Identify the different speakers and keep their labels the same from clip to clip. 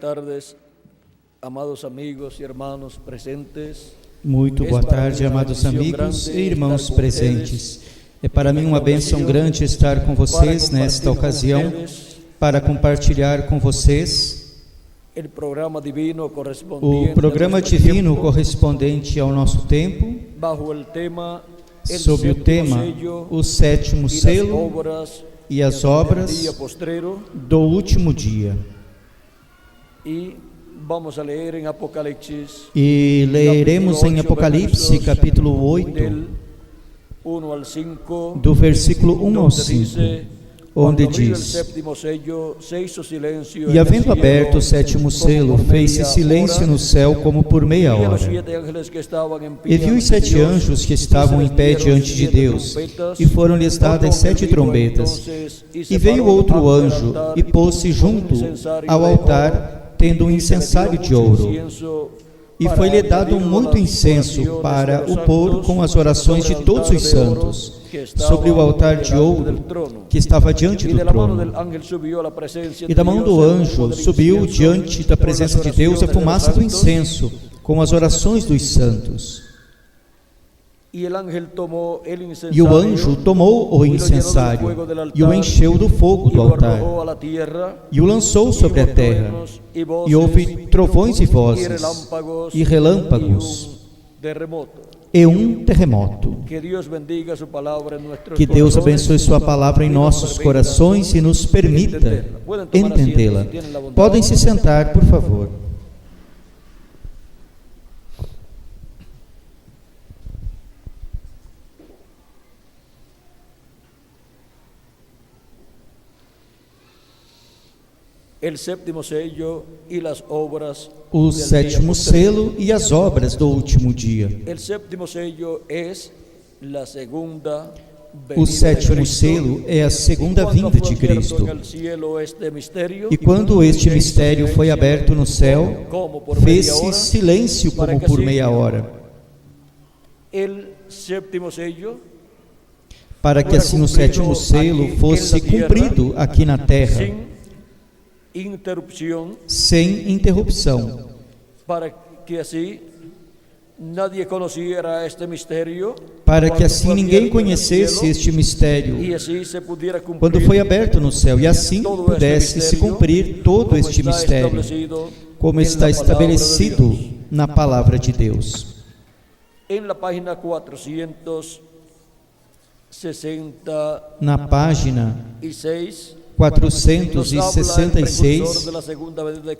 Speaker 1: tardes, amados amigos e irmãos presentes.
Speaker 2: Muito boa tarde, amados amigos e irmãos presentes. É para mim uma bênção grande estar com vocês nesta ocasião para compartilhar com vocês
Speaker 1: o programa
Speaker 2: divino correspondente ao nosso tempo, sob o tema O Sétimo Selo e as Obras do Último Dia. E leremos em Apocalipse, capítulo 8, do versículo 1 ao 5, onde diz: E havendo aberto o sétimo selo, fez-se silêncio no céu como por meia hora. E viu os 7 anjos que estavam em pé diante de Deus, e foram-lhes dadas 7 trombetas. E veio outro anjo, e pôs-se junto ao altar, tendo um incensário de ouro. E foi-lhe dado muito incenso para o pôr com as orações de todos os santos, sobre o altar de ouro que estava diante do trono. E da mão do anjo subiu diante da presença de Deus a fumaça do incenso, com as orações dos santos. E o anjo tomou o incensário e o encheu do fogo do altar e o lançou sobre a terra, e houve trovões e vozes e relâmpagos e um terremoto. Que Deus abençoe sua palavra em nossos corações e nos permita entendê-la. Podem se sentar, por favor. O sétimo selo e as obras do último dia. O sétimo selo é a segunda vinda de Cristo. E quando este mistério foi aberto no céu, fez-se silêncio como por meia hora, para que assim o sétimo selo fosse cumprido aqui na terra, sem interrupção, para que assim ninguém conhecesse este mistério quando foi aberto no céu, e assim pudesse se cumprir todo este mistério, como está estabelecido na palavra de Deus. Na página 466,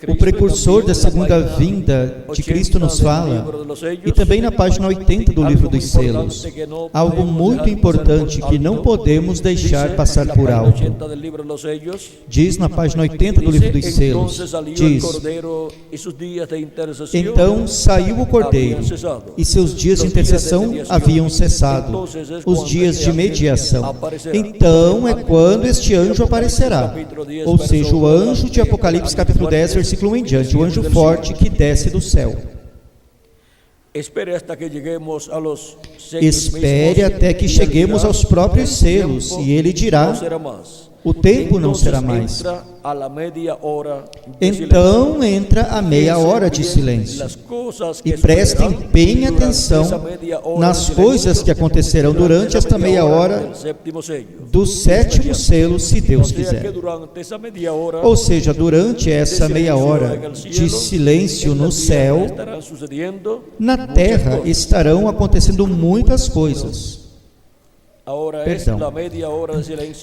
Speaker 2: o precursor da segunda vinda de Cristo nos fala, e também na página 80 do livro dos selos, algo muito importante que não podemos deixar passar por alto. Diz na página 80 do livro dos selos, diz: Então saiu o Cordeiro, e seus dias de intercessão haviam cessado, os dias de mediação. Então é quando este anjo aparecerá. Ou seja, o anjo de Apocalipse capítulo 10, versículo 1 em diante, o anjo forte que desce do céu. Espere até que cheguemos aos próprios selos, e ele dirá: o tempo não será mais. Então entra a meia hora de silêncio. E prestem bem atenção nas coisas que acontecerão durante esta meia hora do sétimo selo, se Deus quiser. Ou seja, durante essa meia hora de silêncio no céu, na terra estarão acontecendo muitas coisas.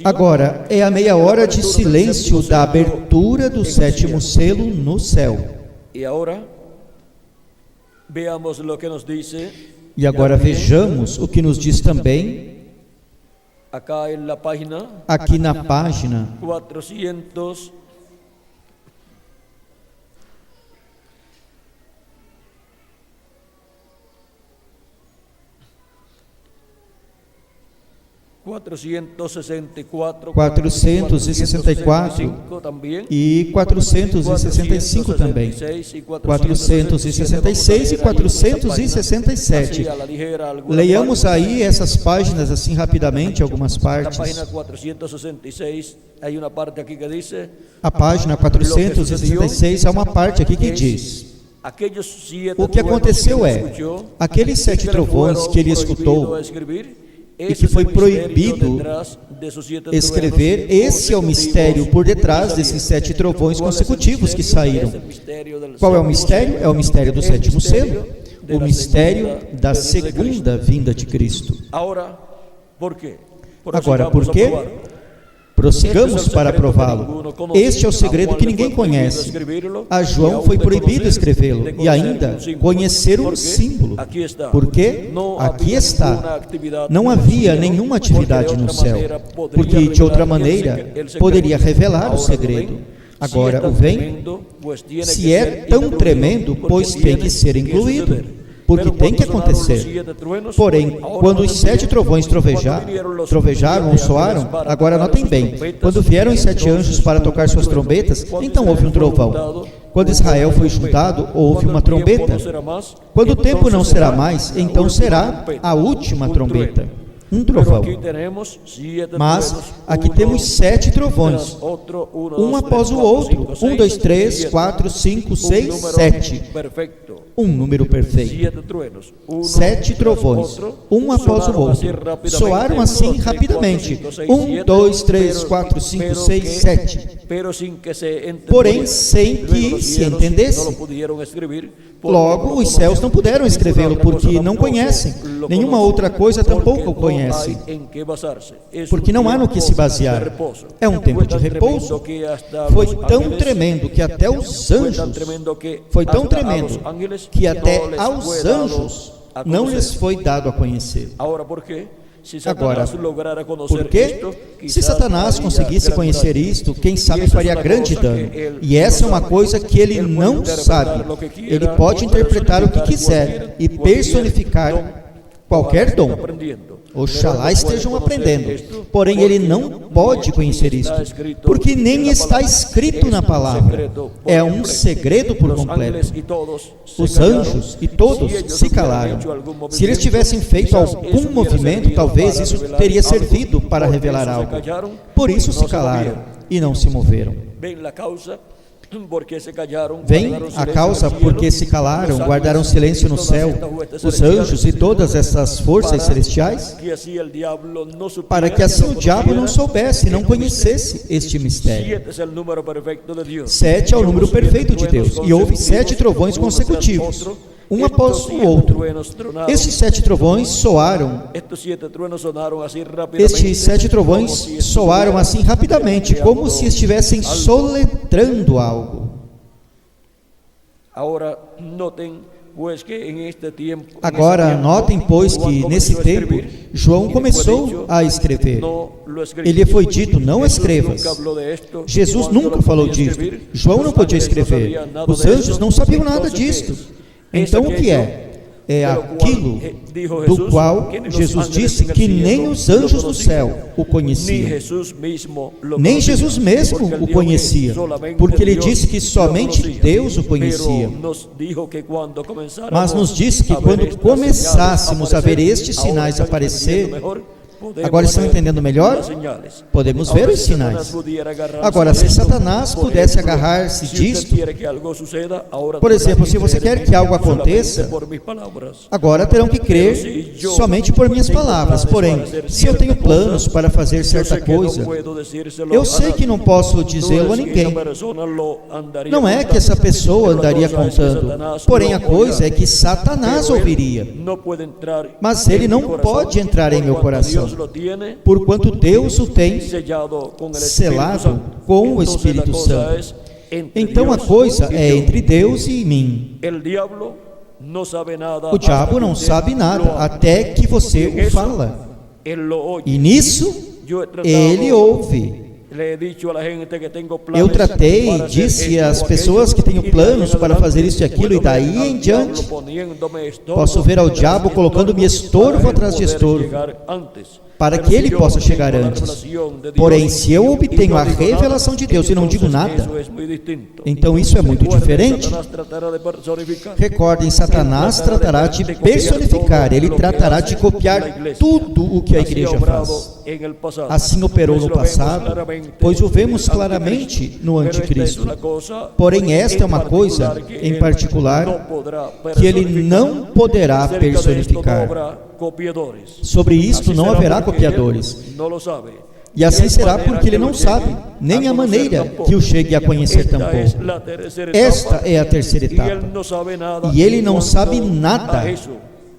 Speaker 2: Agora é a meia hora de silêncio da abertura do sétimo selo no céu. E agora vejamos o que nos diz também aqui na página 466. 464 e 465 também. 466 e 467. Leiamos aí essas páginas assim rapidamente, algumas partes. A página 466 há uma parte aqui que diz: o que aconteceu é, aqueles 7 trovões que ele escutou e que foi proibido escrever, esse é o mistério por detrás desses 7 trovões consecutivos que saíram. Qual é o mistério? É o mistério do 7º selo, o mistério da segunda vinda de Cristo. Agora, por quê? Prossigamos para prová-lo. Este é o segredo que ninguém conhece. A João foi proibido escrevê-lo e ainda conhecer um símbolo. Porque aqui está. Não havia nenhuma atividade no céu, porque de outra maneira poderia revelar o segredo. Agora o vem. Se é tão tremendo, pois tem que ser incluído. Porque tem que acontecer. Porém, quando os 7 trovões trovejaram ou soaram, agora notem bem, quando vieram os 7 anjos para tocar suas trombetas, então houve um trovão. Quando Israel foi juntado, houve uma trombeta. Quando o tempo não será mais, então será a última trombeta. Um trovão. Mas aqui temos 7 trovões, um após o outro. 1, 2, 3, 4, 5, 6, 7. Um número perfeito. 7 trovões, um após o outro. Soaram assim rapidamente. 1, 2, 3, 4, 5, 6, 7. Porém, sem que se entendesse. Logo, os céus não puderam escrevê-lo, porque não conhecem. Nenhuma outra coisa tampouco conhecem. Porque não há no que se basear. É um tempo de repouso. Foi tão tremendo que até os anjos, foi tão tremendo que até aos anjos não lhes foi dado a conhecer. Agora, por quê? Se Satanás conseguisse conhecer isto, quem sabe faria grande dano. E essa é uma coisa que ele não sabe. Ele pode interpretar o que quiser e personificar qualquer dom. Oxalá estejam aprendendo. Porém, ele não pode conhecer isto, porque nem está escrito na palavra. É um segredo por completo. Os anjos e todos se calaram. Se eles tivessem feito algum movimento, talvez isso teria servido para revelar algo. Por isso se calaram e não se moveram. Vem a causa porque se calaram, guardaram silêncio no céu, os anjos e todas essas forças celestiais, para que assim o diabo não soubesse, não conhecesse este mistério. 7 é o número perfeito de Deus, e houve 7 trovões consecutivos, um após o outro. Estes 7 trovões soaram. Estes 7 trovões soaram assim rapidamente, como se estivessem soletrando algo. Agora, notem, pois, que nesse tempo, João começou a escrever. Ele foi dito, não escrevas. Jesus nunca falou disto. João não podia escrever. Os anjos não sabiam nada disto. Então o que é? É aquilo do qual Jesus disse que nem os anjos do céu o conheciam. Nem Jesus mesmo o conhecia, porque ele disse que somente Deus o conhecia. Mas nos disse que quando começássemos a ver estes sinais aparecer, agora estão entendendo melhor? Podemos ver os sinais. Agora, se Satanás pudesse agarrar-se disto, por exemplo, se você quer que algo aconteça, agora terão que crer somente por minhas palavras. Porém, se eu tenho planos para fazer certa coisa, eu sei que não posso dizê-lo a ninguém. Não é que essa pessoa andaria contando, porém a coisa é que Satanás ouviria. Mas ele não pode entrar em meu coração, porquanto Deus o tem selado com o Espírito Santo. Então a coisa é entre Deus e mim. O diabo não sabe nada até que você o fala. E nisso ele ouve. Eu tratei e disse às pessoas que tenho planos para fazer isso e aquilo, e daí em diante posso ver ao diabo colocando-me estorvo atrás de estorvo. para que ele possa chegar antes. Porém, se eu obtenho a revelação de Deus e não digo nada, então isso é muito diferente. Recordem, Satanás tratará de personificar, ele tratará de copiar tudo o que a igreja faz. Assim operou no passado, pois o vemos claramente no anticristo. Porém, esta é uma coisa em particular que ele não poderá personificar. Sobre isto não haverá copiadores. E assim será porque ele não sabe, nem a maneira que o chegue a conhecer tampouco. Esta é a terceira etapa. E ele não sabe nada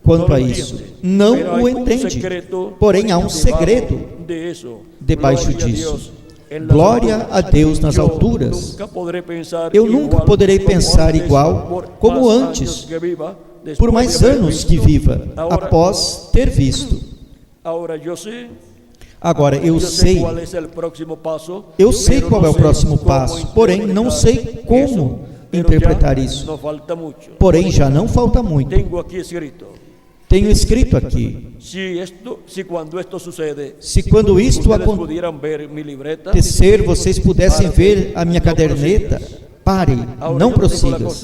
Speaker 2: quanto a isso. Não o entende. Porém, há um segredo debaixo disso. Glória a Deus nas alturas. Eu nunca poderei pensar igual como antes, por mais anos que viva, após ter visto. Agora, eu sei qual é o próximo passo, porém não sei como interpretar isso. Porém, já não falta muito. Tenho escrito aqui, se quando isto acontecer, vocês pudessem ver a minha caderneta, pare, não prossigas.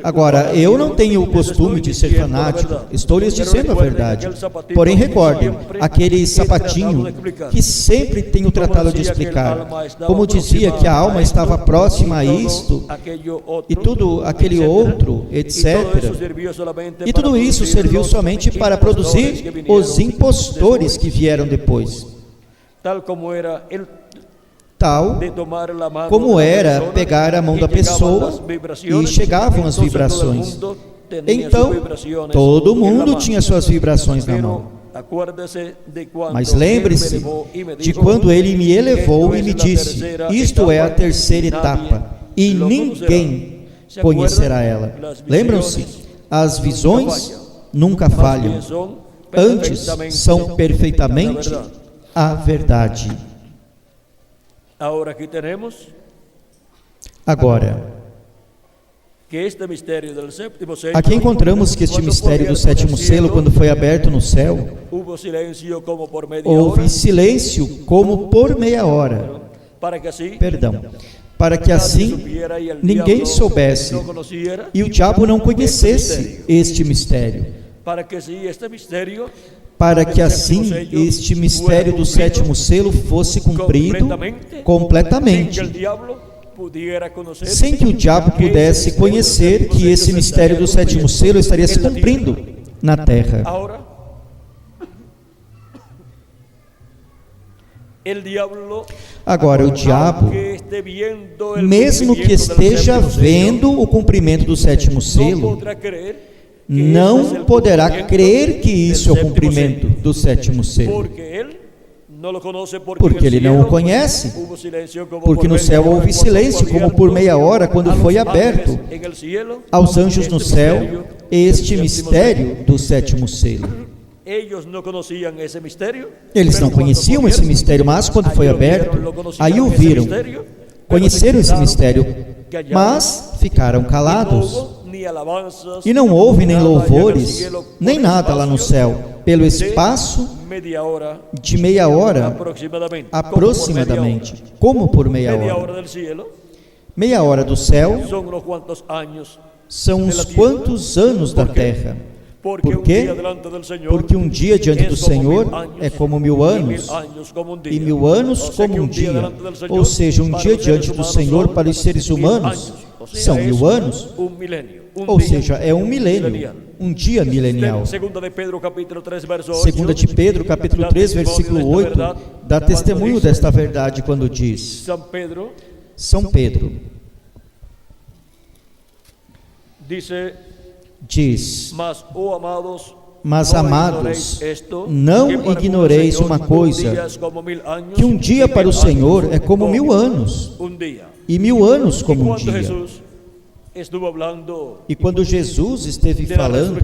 Speaker 2: Agora, eu não tenho o costume de ser fanático, estou lhes dizendo a verdade. Porém, recordem, aquele sapatinho que sempre tenho tratado de explicar, como dizia que a alma estava próxima a isto, e tudo aquele outro, etc. E tudo isso serviu somente para produzir os impostores que vieram depois. Tal como era pegar a mão da pessoa e chegavam as vibrações. Então, todo mundo tinha suas vibrações na mão. Mas lembre-se de quando ele me elevou e me disse, isto é a terceira etapa, e ninguém conhecerá ela. Lembram-se? As visões nunca falham. Antes, são perfeitamente a verdade. Agora, aqui encontramos que este mistério do sétimo selo, quando foi aberto no céu, houve silêncio como por meia hora. Para que assim ninguém soubesse e o diabo não conhecesse este mistério. Para que assim este mistério do sétimo selo fosse cumprido completamente, sem que o diabo pudesse conhecer que esse mistério do sétimo selo estaria se cumprindo na terra. Agora, o diabo, mesmo que esteja vendo o cumprimento do sétimo selo, não poderá crer que isso é o cumprimento do sétimo selo, porque ele não o conhece, porque no céu houve silêncio, como por meia hora, quando foi aberto aos anjos no céu este mistério do sétimo selo. Eles não conheciam esse mistério, mas quando foi aberto, aí o viram, conheceram esse mistério, mas ficaram calados. E não houve nem louvores, nem nada lá no céu, pelo espaço de meia hora aproximadamente. Como por meia hora? Meia hora do céu são uns quantos anos da terra. Por quê? Porque um dia diante do Senhor é como 1000 anos, e 1000 anos como um dia. Ou seja, um dia diante do Senhor para os seres humanos são 1000 anos. Ou seja, é um milênio, um dia milenial. Segunda de Pedro, capítulo 3, versículo 8, dá testemunho desta verdade quando diz: São Pedro diz: Mas amados, não ignoreis uma coisa, que um dia para o Senhor é como 1000 anos, e 1000 anos como um dia. E quando Jesus esteve falando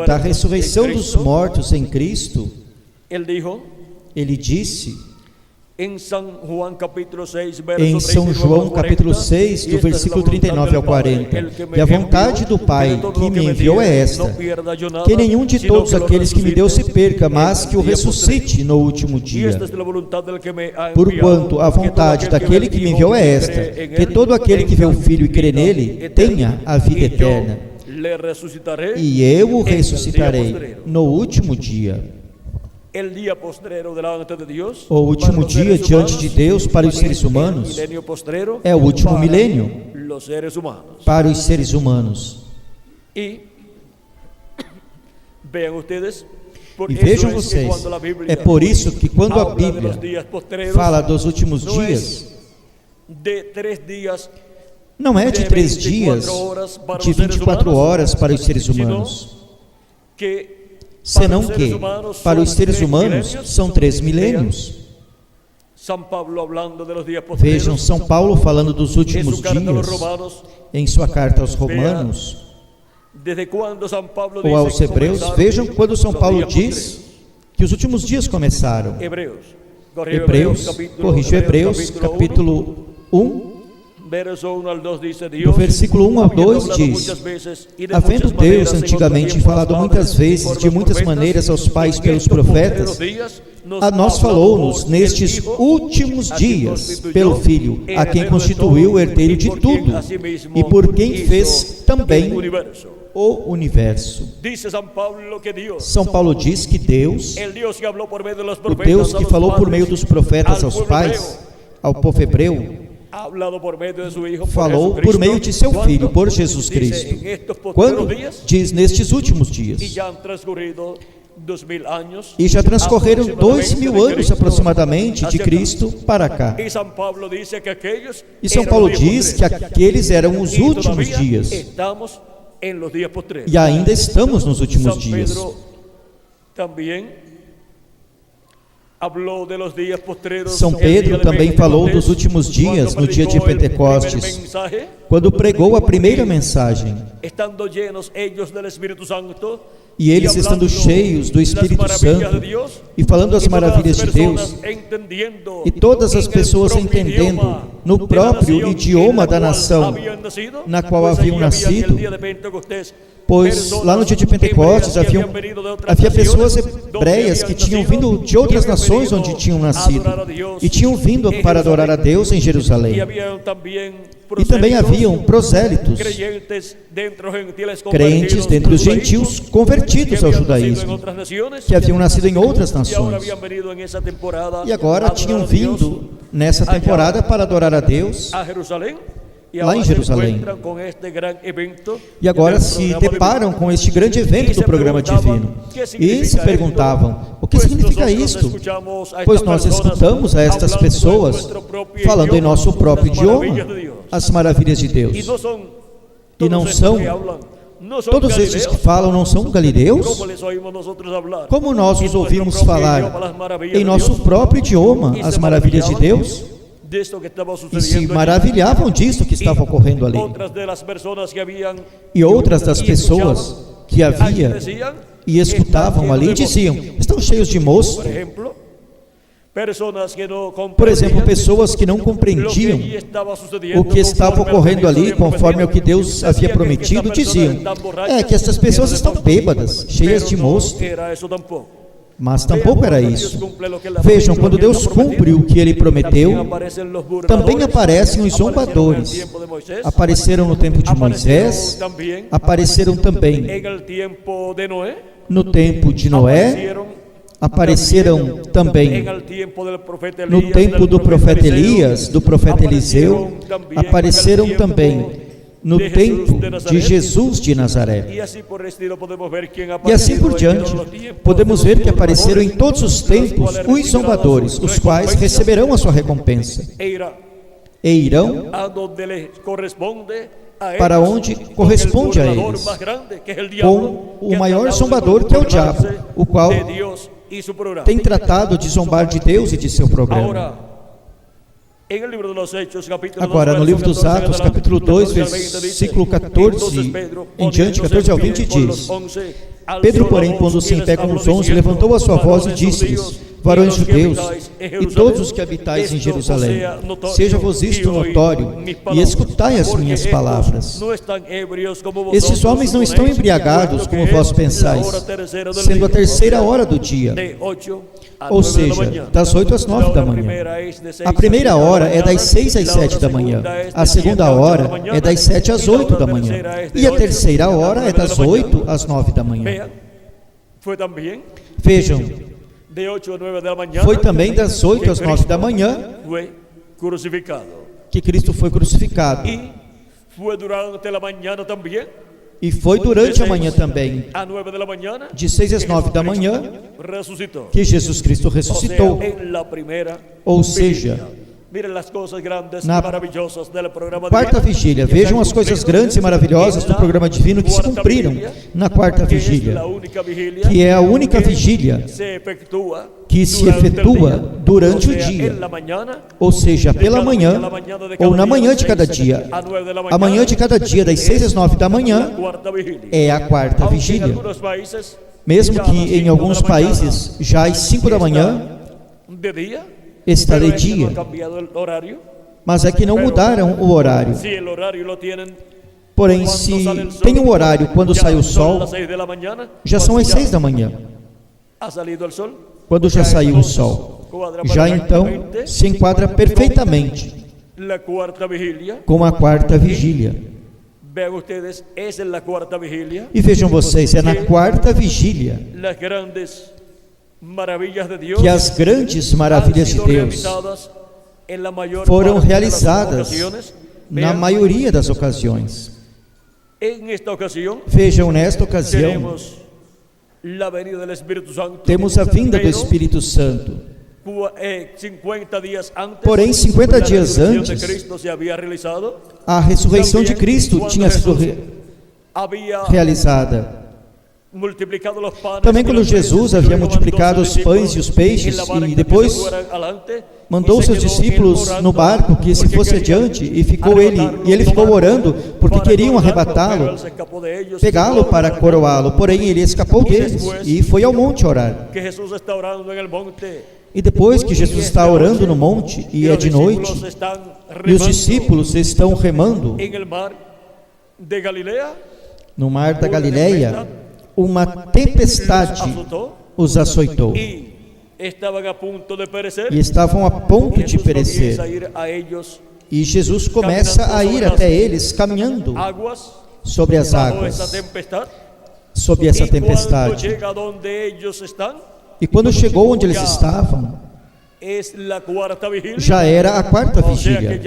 Speaker 2: da ressurreição dos mortos em Cristo, ele disse:
Speaker 1: Em São João capítulo 6,
Speaker 2: do versículo 39 ao 40, e a vontade do Pai que me enviou é esta, que nenhum de todos aqueles que me deu se perca, mas que o ressuscite no último dia. Porquanto a vontade daquele que me enviou é esta, que todo aquele que vê o Filho e crê nele, tenha a vida eterna, e eu o ressuscitarei no último dia. O último dia diante de Deus para os seres humanos é o último milênio para os seres humanos. E vejam vocês, é por isso que quando a Bíblia fala dos últimos dias, não é de 3 dias, de 24 horas para os seres humanos, senão que, para os seres humanos, são 3 milênios. Vejam São Paulo falando dos últimos dias, em sua carta aos Romanos, ou aos Hebreus. Vejam quando São Paulo diz que os últimos dias começaram. Corrige Hebreus, capítulo 1, do versículo 1 ao 2 diz: havendo Deus antigamente falado muitas vezes, de muitas maneiras aos pais pelos profetas, a nós falou-nos nestes últimos dias pelo Filho, a quem constituiu o herdeiro de tudo e por quem fez também o universo. São Paulo diz que Deus, o Deus que falou por meio dos profetas aos pais, ao povo hebreu, falou por meio de seu Filho, por Jesus Cristo. Quando diz nestes últimos dias, e já transcorreram 2000 anos aproximadamente de Cristo para cá. E São Paulo diz que aqueles eram os últimos dias, e ainda estamos nos últimos dias. São Pedro também falou dos últimos dias no dia de Pentecostes, quando pregou a primeira mensagem. E eles estando cheios do Espírito Santo e falando as maravilhas de Deus, e todas as pessoas entendendo no próprio idioma da nação na qual haviam nascido, pois lá no dia de Pentecostes havia pessoas hebreias que tinham vindo de outras nações onde tinham nascido e tinham vindo para adorar a Deus em Jerusalém. E também haviam prosélitos, crentes dentre os gentios convertidos ao judaísmo, que haviam nascido em outras nações e agora tinham vindo nessa temporada para adorar a Deus lá em Jerusalém. E agora se deparam com este grande evento do programa divino e se perguntavam: o que significa isto? Pois nós escutamos a estas pessoas falando em nosso próprio idioma as maravilhas de Deus. E não são, todos esses que falam não são galileus? Como nós os ouvimos falar em nosso próprio idioma as maravilhas de Deus? E se maravilhavam disto que estava ocorrendo ali. E outras das pessoas que havia e escutavam ali diziam: estão cheios de mosto. Por exemplo, pessoas que não compreendiam o que estava ocorrendo ali, conforme o que Deus havia prometido, diziam: é que essas pessoas estão bêbadas, cheias de mosto. Mas tampouco era isso. Vejam, quando Deus cumpre o que Ele prometeu, também aparecem os zombadores. Apareceram no tempo de Moisés, apareceram também no tempo de Noé, apareceram também no tempo do profeta Elias, do profeta Eliseu, apareceram também no tempo de Jesus de Nazaré. E assim por diante, podemos ver que apareceram em todos os tempos os zombadores, os quais receberão a sua recompensa e irão para onde corresponde a eles, com o maior zombador, que é o diabo, o qual tem tratado de zombar de Deus e de seu programa. Agora, no livro dos Atos, capítulo 2, versículo 14 em diante, 14 ao 20, diz: Pedro, porém, pondo-se em pé com os 11, levantou a sua voz e disse-lhes: varões judeus, e todos os que habitais em Jerusalém, seja-vos isto notório, e escutai as minhas palavras. Esses homens não estão embriagados, como vós pensais, sendo a 3ª hora do dia, ou seja, das 8 às 9 da manhã. A primeira hora é das 6 às 7 da manhã, a segunda hora é das 7 às 8 da manhã, e a terceira hora é das 8 às 9 da manhã. Vejam, foi também das 8 às 9 da manhã que Cristo foi crucificado. E foi durante a manhã também, de 6 às 9 da manhã, que Jesus Cristo ressuscitou. Ou seja, na quarta vigília, vejam as coisas grandes e maravilhosas do programa divino que se cumpriram na quarta vigília, que é a única vigília que se efetua durante o dia, ou seja, pela manhã ou na manhã de cada dia. A manhã de cada dia, das 6 às 9 da manhã, é a quarta vigília. Mesmo que em alguns países, já às 5 da manhã, está de dia, mas é que não mudaram o horário. Porém, se tem um horário quando sai o sol, já são as 6 da manhã. Quando já saiu o sol, já então se enquadra perfeitamente com a quarta vigília. E vejam vocês, é na quarta vigília que as grandes maravilhas de Deus foram realizadas na maioria das ocasiões. Vejam, nesta ocasião, temos a vinda do Espírito Santo. Porém, 50 dias antes, a ressurreição de Cristo tinha sido realizada. Também quando Jesus havia multiplicado os pães e os peixes e depois mandou seus discípulos no barco que se fosse adiante, e ele ficou orando porque queriam arrebatá-lo, pegá-lo para coroá-lo, porém ele escapou deles e foi ao monte orar. E depois que Jesus está orando no monte e é de noite e os discípulos estão remando no mar da Galileia, uma tempestade os açoitou e estavam a ponto de perecer. E Jesus começa a ir até eles caminhando sobre as águas, sob essa tempestade. E quando chegou onde eles estavam, já era a quarta vigília,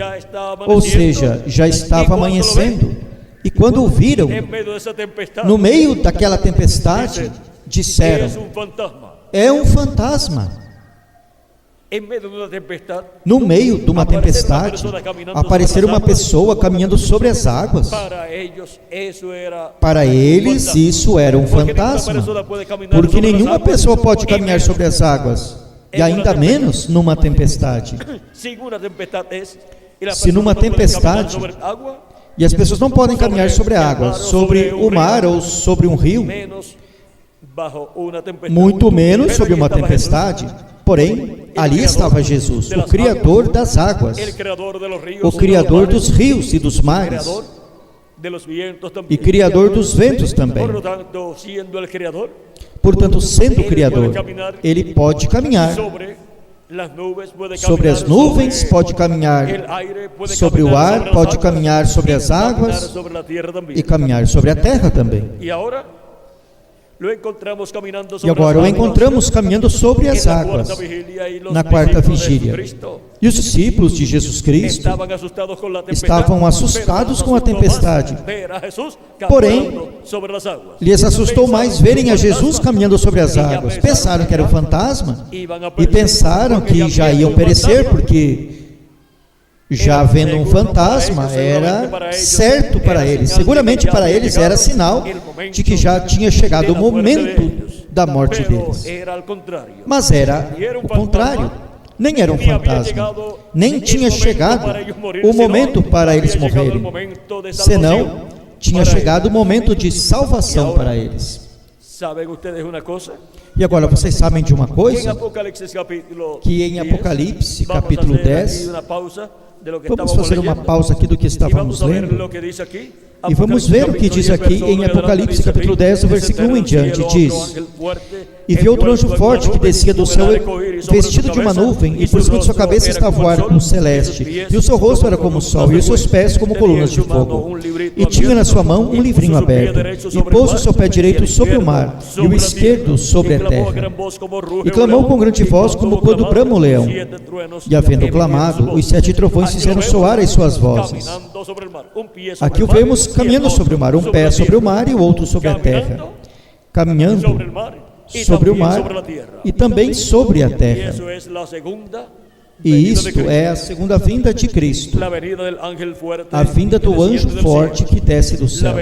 Speaker 2: ou seja, já estava amanhecendo. E quando o viram, no meio daquela tempestade, disseram: é um fantasma. No meio de uma tempestade, aparecer uma pessoa caminhando sobre as águas. Para eles, isso era um fantasma, porque nenhuma pessoa pode caminhar sobre as águas, e ainda menos numa tempestade. Se numa tempestade, e as pessoas não podem caminhar sobre a água, sobre o mar ou sobre um rio, muito menos sobre uma tempestade. Porém, ali estava Jesus, o Criador das águas, o Criador dos rios e dos mares, e Criador dos ventos também. Portanto, sendo o Criador, Ele pode caminhar sobre as nuvens, pode caminhar sobre o ar, pode caminhar sobre as águas e caminhar sobre a terra também. E agora o encontramos caminhando sobre as águas na quarta vigília. E os discípulos de Jesus Cristo estavam assustados com a tempestade. Porém, lhes assustou mais verem a Jesus caminhando sobre as águas. Pensaram que era um fantasma e pensaram que já iam perecer, porque já vendo um fantasma era certo para eles, seguramente para eles era sinal de que já tinha chegado o momento da morte deles. Mas era o contrário, nem era um fantasma, nem tinha chegado o momento para eles morrerem, senão tinha chegado o momento de salvação para eles.
Speaker 1: ¿Saben ustedes una cosa?
Speaker 2: E agora vocês sabem de uma
Speaker 1: Que en
Speaker 2: coisa?
Speaker 1: Apocalipsis capítulo
Speaker 2: Que em
Speaker 1: 10,
Speaker 2: Apocalipse,
Speaker 1: vamos a
Speaker 2: capítulo
Speaker 1: hacer
Speaker 2: 10,
Speaker 1: aquí una pausa de lo que
Speaker 2: vamos
Speaker 1: estábamos
Speaker 2: fazer uma
Speaker 1: leyendo,
Speaker 2: pausa aqui do que
Speaker 1: y
Speaker 2: estávamos
Speaker 1: vamos a ver
Speaker 2: lendo.
Speaker 1: lo que dice aquí.
Speaker 2: E vamos ver o que diz aqui em Apocalipse capítulo 10, o versículo 1 em diante. Diz: E vi outro anjo forte que descia do céu, vestido de uma nuvem, e por cima de sua cabeça estava o arco celeste, e o seu rosto era como o sol, e os seus pés como colunas de fogo. E tinha na sua mão um livrinho aberto, e pôs o seu pé direito sobre o mar, e o esquerdo sobre a terra. E clamou com grande voz, como quando brama o leão. E havendo clamado, os 7 trovões fizeram soar as suas vozes. Aqui o vemos caminhando sobre o mar, um pé sobre o mar e o outro sobre a terra. Caminhando sobre o mar e também sobre a terra. E isto é a segunda vinda de Cristo, a vinda do anjo forte que desce do céu,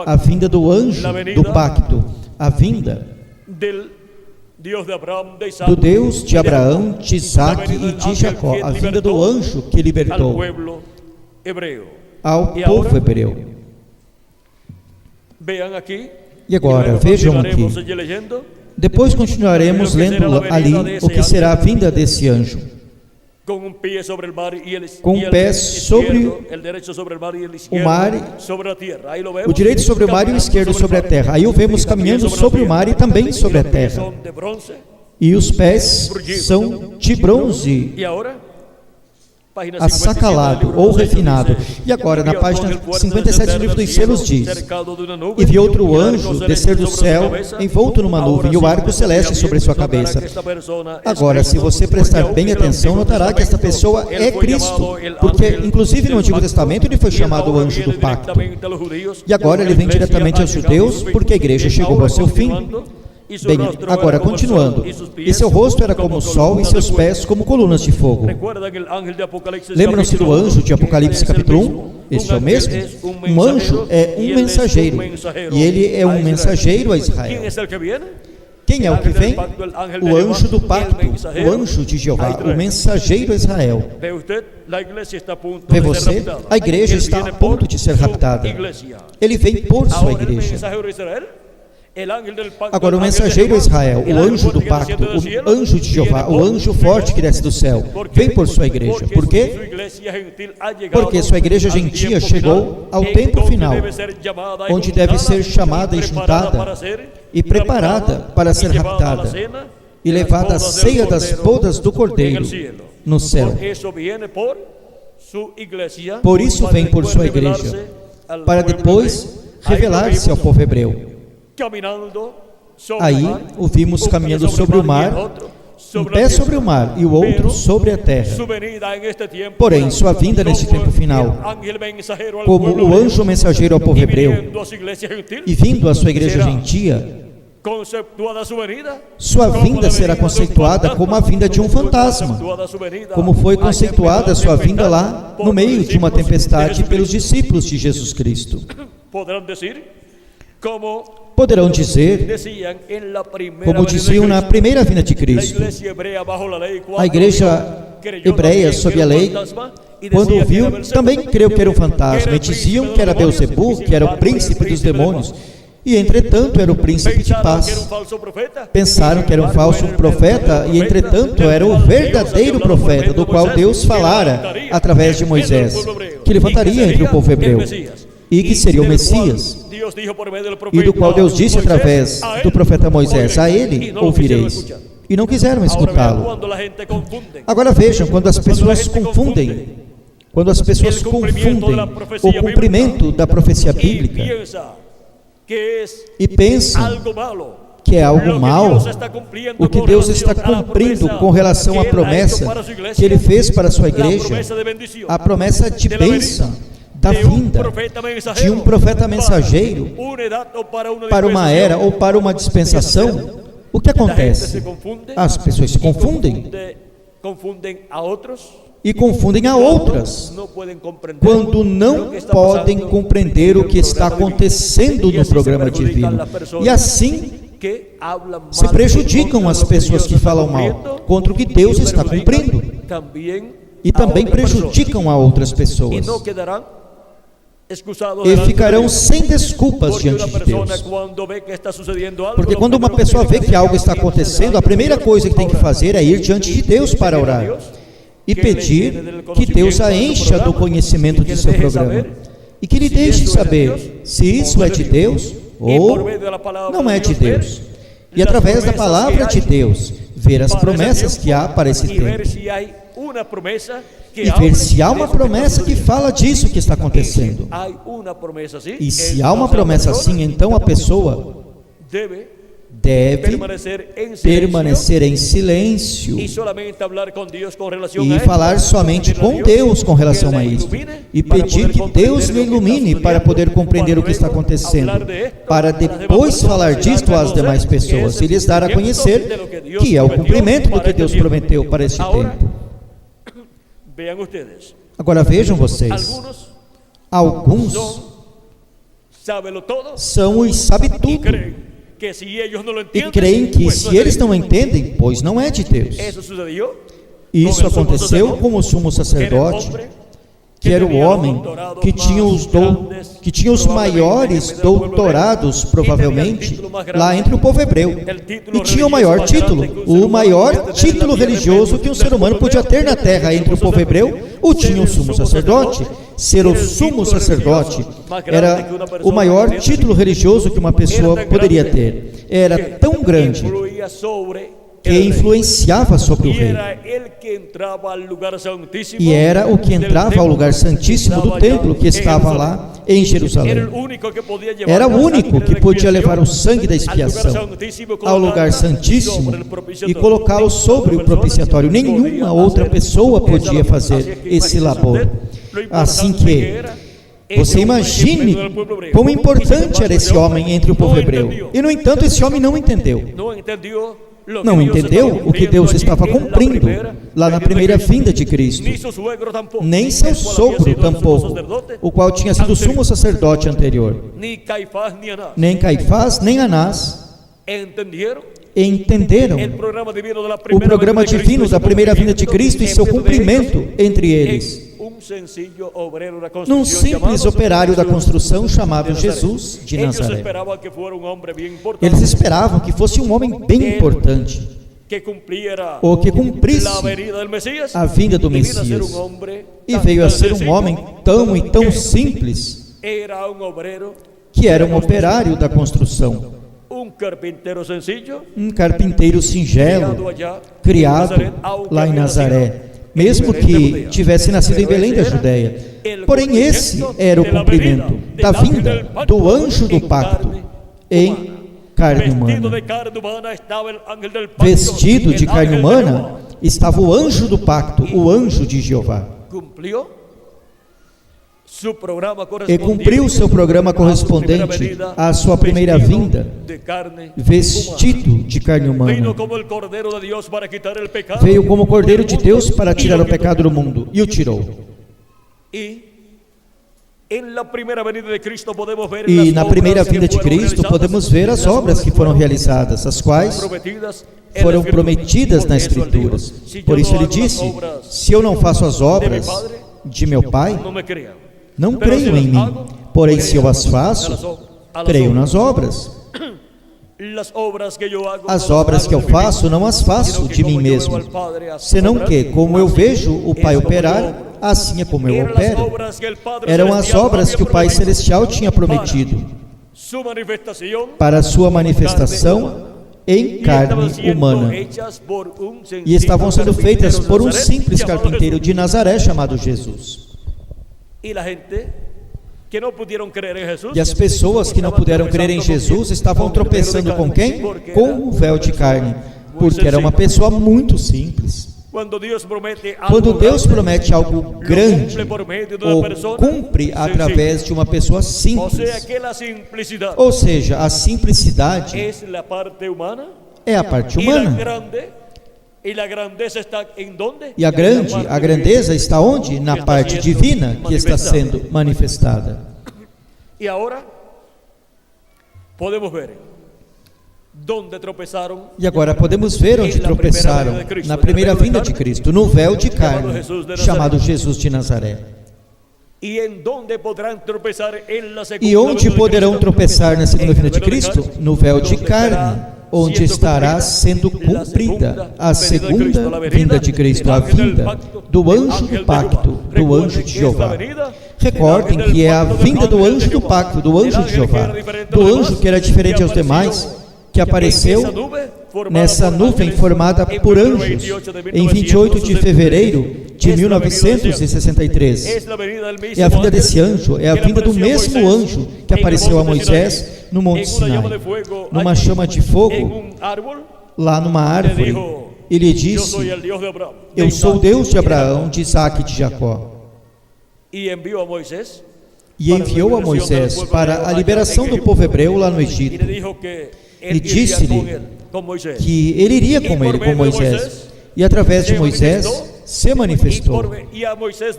Speaker 2: a vinda do anjo do pacto, a vinda do Deus de Abraão, de Isaac e de Jacó, a vinda do anjo que libertou ao povo hebreu. E agora, vejam aqui. Depois continuaremos lendo ali o que será a vinda desse anjo. Com um pé sobre o mar, o direito sobre o mar e o esquerdo sobre a terra. Aí o vemos caminhando sobre o mar e também sobre a terra. E os pés são de bronze, assacalado ou refinado. E agora, na página 57 do livro dos selos diz: E vi outro anjo descer do céu, envolto numa nuvem, e o arco celeste sobre sua cabeça. Agora, se você prestar bem atenção, notará que esta pessoa é Cristo, porque inclusive no Antigo Testamento ele foi chamado o anjo do pacto. E agora ele vem diretamente aos judeus, porque a igreja chegou ao seu fim. Bem, agora continuando, e seu rosto era como o sol e seus pés como colunas de fogo. Lembram-se do anjo de Apocalipse capítulo 1? Este é o mesmo? Um anjo é um mensageiro, e ele é um mensageiro a Israel. Quem é o que vem? O anjo do pacto, o anjo de Jeová, o mensageiro a Israel. Vê você? A igreja está a ponto de ser raptada. Ele vem por sua igreja. Agora o mensageiro Israel, o anjo do pacto, o anjo de Jeová, o anjo forte que desce do céu, vem por sua igreja. Por quê? Porque sua igreja gentia chegou ao tempo final, onde deve ser chamada e juntada e preparada para ser raptada e levada à ceia das bodas do Cordeiro no céu. Por isso vem por sua igreja, para depois revelar-se ao povo hebreu. Aí o vimos caminhando sobre o mar, um pé sobre o mar e o outro sobre a terra. Porém, sua vinda neste tempo final, como o anjo mensageiro ao povo hebreu, e vindo à sua igreja gentia, sua vinda será conceituada como a vinda de um fantasma, como foi conceituada sua vinda lá no meio de uma tempestade pelos discípulos de Jesus Cristo. Poderão dizer, como diziam na primeira vinda de Cristo, a igreja hebreia sob a lei, quando o viu, também creu que era um fantasma, e diziam que era Beelzebul, que era o príncipe dos demônios, e entretanto era o príncipe de paz. Pensaram que era um falso profeta, e entretanto era o verdadeiro profeta, do qual Deus falara através de Moisés, que levantaria entre o povo hebreu, e que seria o Messias, e do qual Deus disse através do profeta Moisés: a ele ouvireis. E não quiseram escutá-lo. Agora vejam, quando as pessoas confundem o cumprimento da profecia bíblica e pensam que é algo mal, o que Deus está cumprindo com relação à promessa que Ele fez para a sua igreja, a promessa de bênção da vinda de um profeta mensageiro para uma era ou para uma dispensação. O que acontece? As pessoas se confundem e confundem a outras quando não podem compreender o que está acontecendo no programa divino, e assim se prejudicam as pessoas que falam mal contra o que Deus está cumprindo, e também prejudicam a outras pessoas. e ficarão sem desculpas diante de Deus. Porque quando uma pessoa vê que algo está acontecendo, a primeira coisa que tem que fazer é ir diante de Deus para orar e pedir que Deus a encha do conhecimento de seu programa e que lhe deixe saber se isso é de Deus ou não é de Deus. E através da palavra de Deus, ver as promessas que há para esse tempo. E ver se há uma promessa que fala disso que está acontecendo. E se há uma promessa assim, então a pessoa deve permanecer em silêncio e falar somente com Deus com relação a isso, e pedir que Deus lhe ilumine para poder compreender o que está acontecendo, para depois falar disto às demais pessoas e lhes dar a conhecer que é o cumprimento do que Deus prometeu para este tempo. Agora vejam vocês, alguns são os sabe-tudo e creem que se eles não entendem, pois não é de Deus. Isso aconteceu com o sumo sacerdote, que era o homem que tinha os maiores doutorados, provavelmente, lá entre o povo hebreu, e tinha o maior título religioso que um ser humano podia ter na terra entre o povo hebreu, o tinha o sumo sacerdote. Ser o sumo sacerdote era o maior título religioso que uma pessoa poderia ter. Era tão grande que influenciava sobre o rei, e era o que entrava ao lugar santíssimo do templo que estava lá em Jerusalém. Era o único que podia levar o sangue da expiação ao lugar santíssimo e colocá-lo sobre o propiciatório. Nenhuma outra pessoa podia fazer esse labor. Assim que você imagine quão importante era esse homem entre o povo hebreu. E no entanto esse homem não entendeu o que Deus estava cumprindo lá na primeira vinda de Cristo. Nem seu sogro tampouco, o qual tinha sido sumo sacerdote anterior. Nem Caifás, nem Anás entenderam o programa divino da primeira vinda de Cristo e seu cumprimento entre eles, num simples operário da construção chamado Jesus de Nazaré. Eles esperavam que fosse um homem bem importante, ou que cumprisse a vinda do Messias, e veio a ser um homem tão e tão simples, que era um operário da construção, um carpinteiro singelo, criado lá em Nazaré, mesmo que tivesse nascido em Belém da Judéia. Porém esse era o cumprimento da vinda do anjo do pacto em carne humana. Vestido de carne humana estava o anjo do pacto, o anjo de Jeová, e cumpriu o seu programa correspondente à sua primeira vinda, vestido de carne humana. Veio como o Cordeiro de Deus para tirar o pecado do mundo, e o tirou. E na primeira vinda de Cristo podemos ver as obras que foram realizadas, as quais foram prometidas nas Escrituras. Por isso ele disse: se eu não faço as obras de meu Pai, não creio em mim. Porém, se eu as faço, creio nas obras. As obras que eu faço, não as faço de mim mesmo, senão que, como eu vejo o Pai operar, assim é como eu opero. Eram as obras que o Pai Celestial tinha prometido para a sua manifestação em carne humana, e estavam sendo feitas por um simples carpinteiro de Nazaré chamado Jesus. E as pessoas que não puderam crer em Jesus estavam tropeçando com quem? Com o véu de carne, porque era uma pessoa muito simples. Quando Deus promete algo grande, ou cumpre através de uma pessoa simples, ou seja, a simplicidade é a parte humana. E a grandeza está onde? Na parte divina que está sendo manifestada. E agora podemos ver onde tropeçaram na primeira vinda de Cristo, no véu de carne chamado Jesus de Nazaré. E onde poderão tropeçar na segunda vinda de Cristo? No véu de carne, onde estará sendo cumprida a segunda vinda de Cristo, a vinda do anjo do pacto, do anjo de Jeová. Recordem que é a vinda do anjo do pacto, do anjo de Jeová, do anjo que era diferente aos demais, que apareceu nessa nuvem formada por anjos em 28 de fevereiro de 1963. E a vinda desse anjo é a vinda do mesmo anjo que apareceu a Moisés no Monte Sinai, numa chama de fogo, lá numa árvore. Ele disse: eu sou o Deus de Abraão, de Isaac e de Jacó. E enviou a Moisés para a liberação do povo hebreu lá no Egito. E disse-lhe que ele iria com ele, com Moisés. E através de Moisés se manifestou. E a Moisés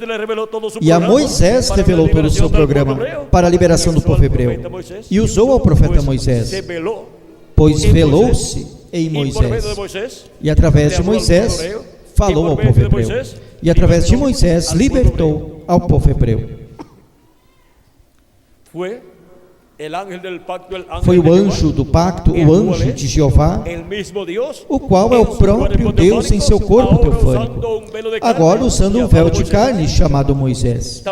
Speaker 2: revelou todo o seu programa para a liberação do povo hebreu. E usou ao profeta Moisés, pois velou-se em Moisés. E através de Moisés falou ao povo hebreu. E através de Moisés libertou ao povo hebreu. Foi o anjo do pacto, o anjo de Jeová, o qual é o próprio Deus em seu corpo teofânico, agora usando um véu de carne chamado Moisés.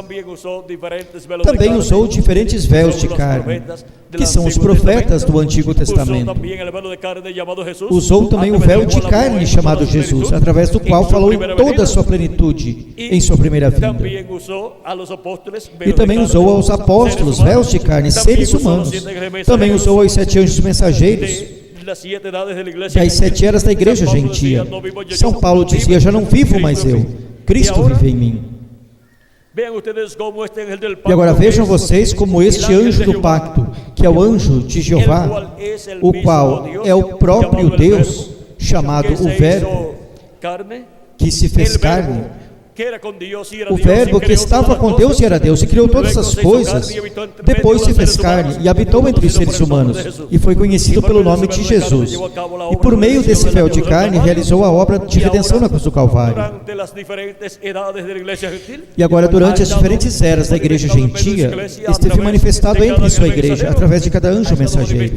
Speaker 2: Também usou diferentes véus de carne, que são os profetas do Antigo Testamento. Usou também o véu de carne chamado Jesus, através do qual falou em toda a sua plenitude em sua primeira vinda. E também usou aos apóstolos véus de carne, seres humanos. Também usou aos 7 anjos mensageiros das 7 eras da igreja gentia. São Paulo dizia: já não vivo mais eu, Cristo vive em mim. E agora vejam vocês como este anjo do pacto, que é o anjo de Jeová, o qual é o próprio Deus, chamado o Verbo, que se fez carne, o Verbo que estava com Deus e era Deus e criou todas as coisas, depois se fez carne e habitou entre os seres humanos e foi conhecido pelo nome de Jesus. E por meio desse véu de carne realizou a obra de redenção na cruz do Calvário. E agora, durante as diferentes eras da igreja gentia, esteve manifestado entre sua igreja através de cada anjo mensageiro.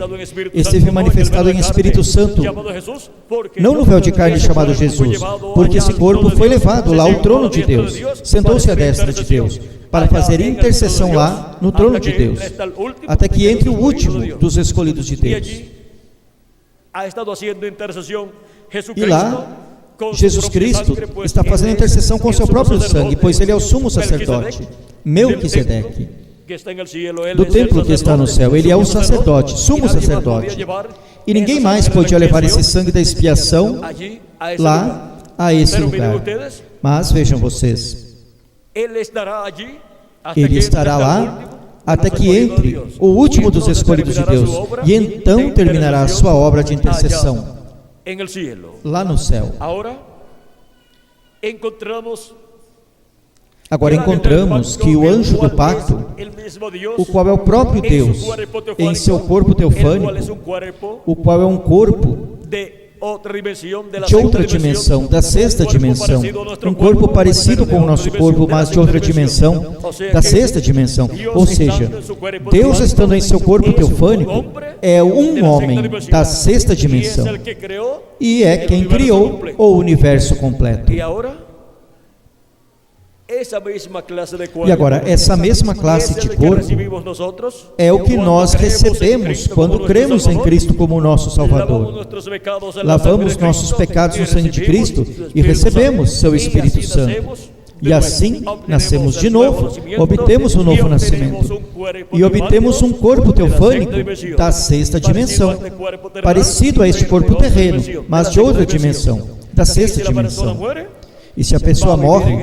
Speaker 2: Esteve manifestado em Espírito Santo, não no véu de carne chamado Jesus, porque esse corpo foi levado lá ao trono de Deus, sentou-se à destra de Deus para fazer intercessão lá no trono de Deus, até que entre o último dos escolhidos de Deus. E lá Jesus Cristo está fazendo intercessão com seu próprio sangue, pois ele é o sumo sacerdote, Melquisedeque, do templo que está no céu. Ele é o sacerdote, sumo sacerdote, e ninguém mais podia levar esse sangue da expiação lá a esse lugar. Mas vejam vocês, ele estará lá até que entre o último dos escolhidos de Deus, e então terminará a sua obra de intercessão lá no céu. Agora encontramos que o anjo do pacto, o qual é o próprio Deus em seu corpo teofânico, o qual é um corpo de outra dimensão, da sexta dimensão, um corpo parecido com o nosso corpo, mas de outra dimensão, da sexta dimensão. Ou seja, Deus estando em seu corpo teofânico é um homem da sexta dimensão e é quem criou o universo completo. E agora, essa mesma classe de corpo é o que nós recebemos quando cremos em Cristo como nosso Salvador. Lavamos nossos pecados no sangue de Cristo e recebemos seu Espírito Santo. E assim, nascemos de novo, obtemos um novo nascimento. E obtemos um corpo teofânico da sexta dimensão, parecido a este corpo terreno, mas de outra dimensão, da sexta dimensão. E se a pessoa morre,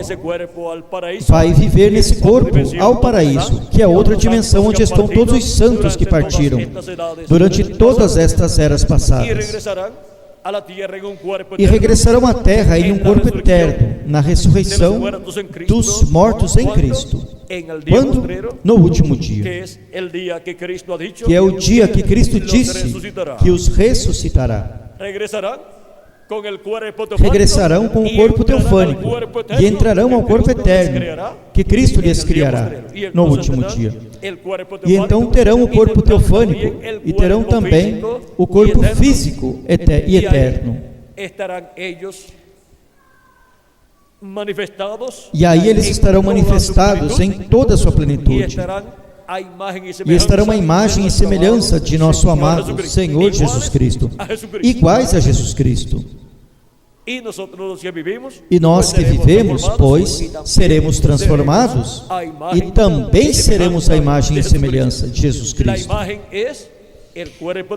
Speaker 2: vai viver nesse corpo ao paraíso, que é outra dimensão onde estão todos os santos que partiram durante todas estas eras passadas. E regressarão à terra em um corpo eterno, na ressurreição dos mortos em Cristo. Quando? No último dia, que é o dia que Cristo disse que os ressuscitará. regressarão com o corpo teofânico e entrarão ao corpo eterno que Cristo lhes criará no último dia. E então terão o corpo teofânico e terão também o corpo físico e eterno. E aí eles estarão manifestados em toda a sua plenitude. E estarão a imagem e semelhança de nosso amado Senhor Jesus Cristo, iguais a Jesus Cristo. E nós que vivemos, pois, seremos transformados e também seremos a imagem e semelhança de Jesus Cristo.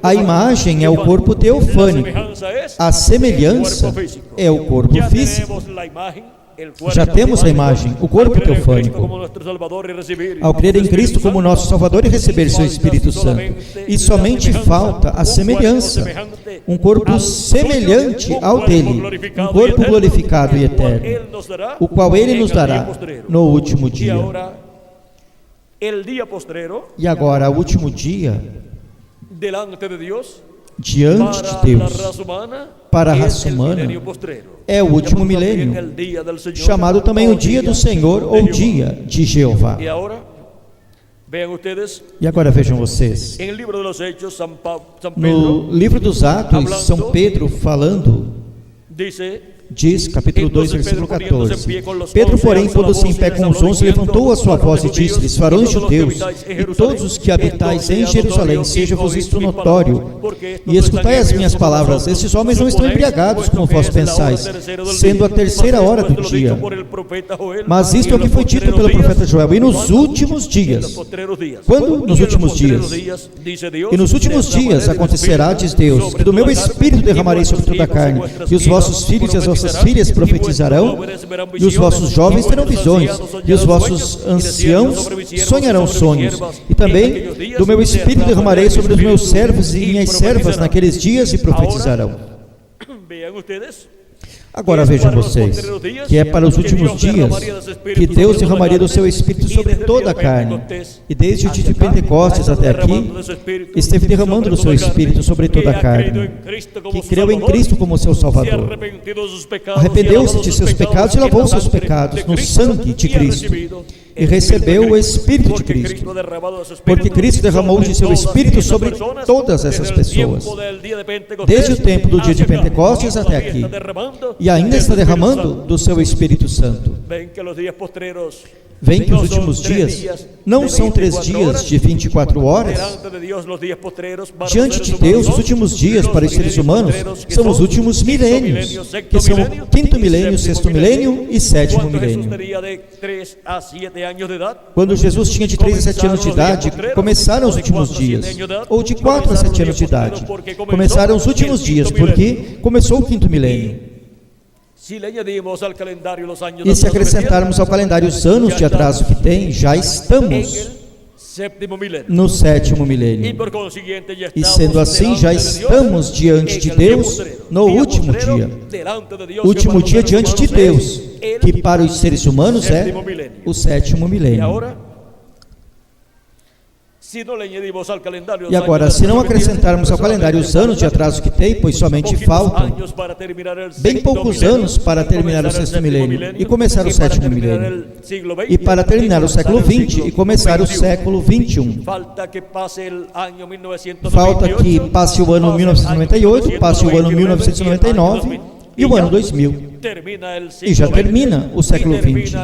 Speaker 2: A imagem é o corpo teofânico, a semelhança é o corpo físico. Já temos a imagem, o corpo teofânico. Ao crer em Cristo como nosso Salvador e receber seu Espírito Santo, e somente falta a semelhança, um corpo semelhante ao dele, um corpo glorificado e eterno, o qual ele nos dará no último dia. E agora, o último dia, diante de Deus, para a raça humana, é o último milênio, chamado também o dia do Senhor ou dia de Jeová. E agora vejam vocês, no livro dos Atos, São Pedro falando, diz, capítulo 2, versículo 14: Pedro, porém, pondo-se em pé com os 11, levantou a sua voz e disse-lhes: varões judeus, e todos os que habitais em Jerusalém, seja-vos isto notório, e escutai as minhas palavras. Estes homens não estão embriagados, como vós pensais, sendo a terceira hora do dia. Mas isto é o que foi dito pelo profeta Joel. E nos últimos dias, quando? Nos últimos dias. E nos últimos dias acontecerá, diz Deus, que do meu Espírito derramarei sobre toda a carne, e os vossos filhos e as vossas filhas profetizarão, e os vossos jovens terão visões, e os vossos anciãos sonharão sonhos. E também do meu Espírito derramarei sobre os meus servos e minhas servas naqueles dias e profetizarão. Agora vejam vocês, que é para os últimos dias que Deus derramaria do seu Espírito sobre toda a carne. E desde o dia de Pentecostes até aqui, esteve derramando do seu Espírito sobre toda a carne, que creu em Cristo como seu Salvador, arrependeu-se de seus pecados e lavou seus pecados no sangue de Cristo, e recebeu o Espírito de Cristo, porque Cristo derramou de seu Espírito sobre todas essas pessoas, desde o tempo do dia de Pentecostes até aqui, e ainda está derramando do seu Espírito Santo. Vem que os últimos dias não são 3 dias de 24 horas. Diante de Deus, os últimos dias para os seres humanos são os últimos milênios, que são o 5º milênio, 6º milênio e 7º milênio. Quando Jesus tinha de 3 a 7 anos de idade, começaram os últimos dias, ou de 4 a 7 anos de idade, começaram os últimos dias, porque começou o 5º milênio. E se acrescentarmos ao calendário os anos de atraso que tem, já estamos no 7º milênio. E sendo assim, já estamos diante de Deus no último dia. Último dia diante de Deus, que para os seres humanos é o 7º milênio. E agora, se não acrescentarmos ao calendário os anos de atraso que tem, pois somente faltam bem poucos anos para terminar o 6º milênio e começar o 7º milênio, e para terminar o século 20 e começar o século 21. Falta que passe o ano 1998, passe o ano 1999 e o ano 2000. E já termina o século 20.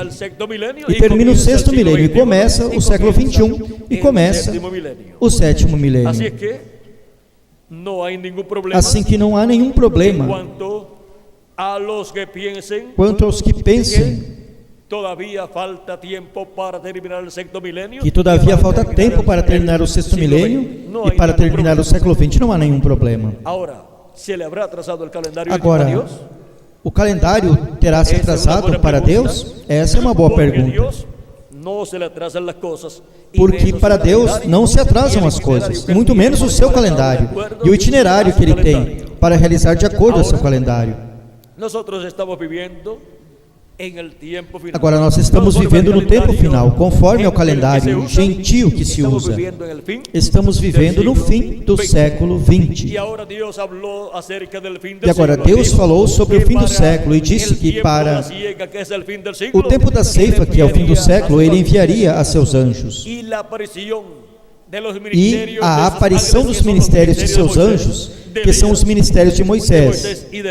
Speaker 2: E termina o 6º milênio e começa o século 21 e começa o 7º milênio. Assim que não há nenhum problema quanto aos que pensem que todavia falta tempo para terminar o 6º milênio e para terminar o século 20, não há nenhum problema. Agora, o calendário terá se atrasado para Deus? Essa é uma boa pergunta. Porque para Deus não se atrasam as coisas, muito menos o seu calendário e o itinerário que Ele tem para realizar de acordo com o seu calendário. Agora nós estamos vivendo no tempo final, conforme ao calendário gentio que se usa. Estamos vivendo no fim do século 20. E agora Deus falou sobre o fim do século e disse que para o tempo da ceifa, que é o fim do século, Ele enviaria a seus anjos. E a aparição dos ministérios de seus anjos, que são os ministérios de Moisés e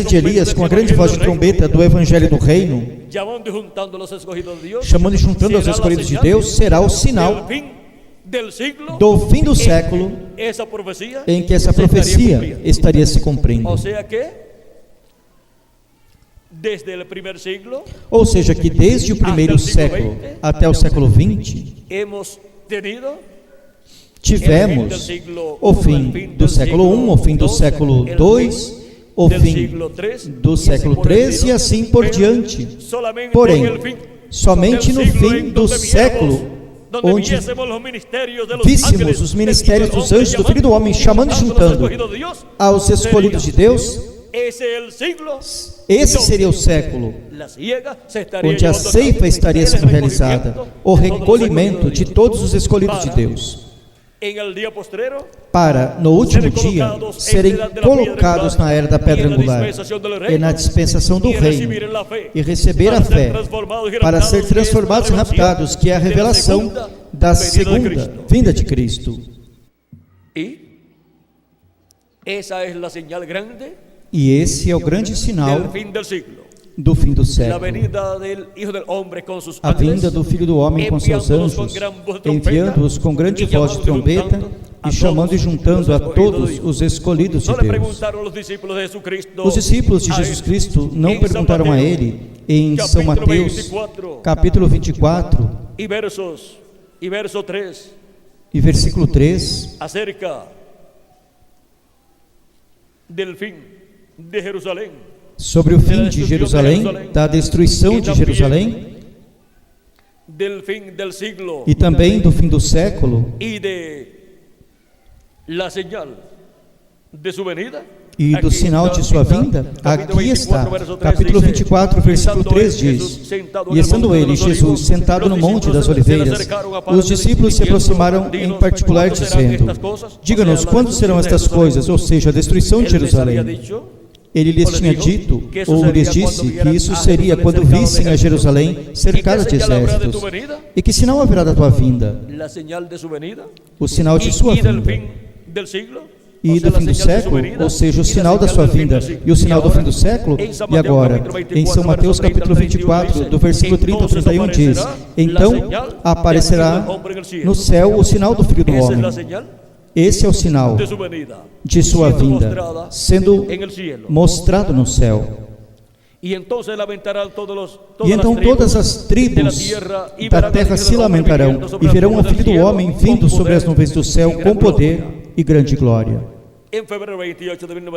Speaker 2: de Elias, com a grande voz de trombeta do Evangelho do Reino, chamando e juntando os escolhidos de Deus, será o sinal do fim do século em que essa profecia estaria se cumprindo. Ou seja, que desde o primeiro século até o século 20, tivemos o fim do século 1, o fim do século 2, o fim do século 3 e assim por diante. Porém, somente no fim do século, onde víssemos os ministérios dos anjos do Filho do Homem, chamando e juntando aos escolhidos de Deus, esse seria o século onde a ceifa estaria sendo realizada, o recolhimento de todos os escolhidos de Deus, para, no último dia, serem colocados na era da pedra angular e na dispensação do reino, e receber a fé, para ser transformados e raptados, que é a revelação da segunda vinda de Cristo. E esse é o grande sinal do fim do século, a vinda do Filho do Homem com seus anjos, enviando-os com grande voz de trombeta e chamando e juntando a todos os escolhidos de Deus. Os discípulos de Jesus Cristo não perguntaram a Ele, em São Mateus, capítulo 24, e versículo 3,
Speaker 3: acerca del fim de Jerusalém,
Speaker 2: sobre o fim de Jerusalém, da destruição de Jerusalém, e também do fim do século, e do sinal de sua vinda. Aqui está, capítulo 24, versículo 3 diz: E estando ele, Jesus, sentado no Monte das Oliveiras, os discípulos se aproximaram em particular dizendo: Diga-nos, quando serão estas coisas, ou seja, a destruição de Jerusalém? Ele lhes tinha dito, ou lhes disse, que isso seria quando vissem a Jerusalém cercada de exércitos. E que sinal haverá da tua vinda? O sinal de sua vinda. E do fim do século, ou seja, o sinal da sua vinda e o sinal do fim do século. E agora, em São Mateus capítulo 24, do versículo 30 ao 31 diz: Então aparecerá no céu o sinal do Filho do Homem. Esse é o sinal de sua vinda, sendo mostrado no céu. E então todas as tribos da terra se lamentarão e verão o Filho do Homem vindo sobre as nuvens do céu com poder e grande glória.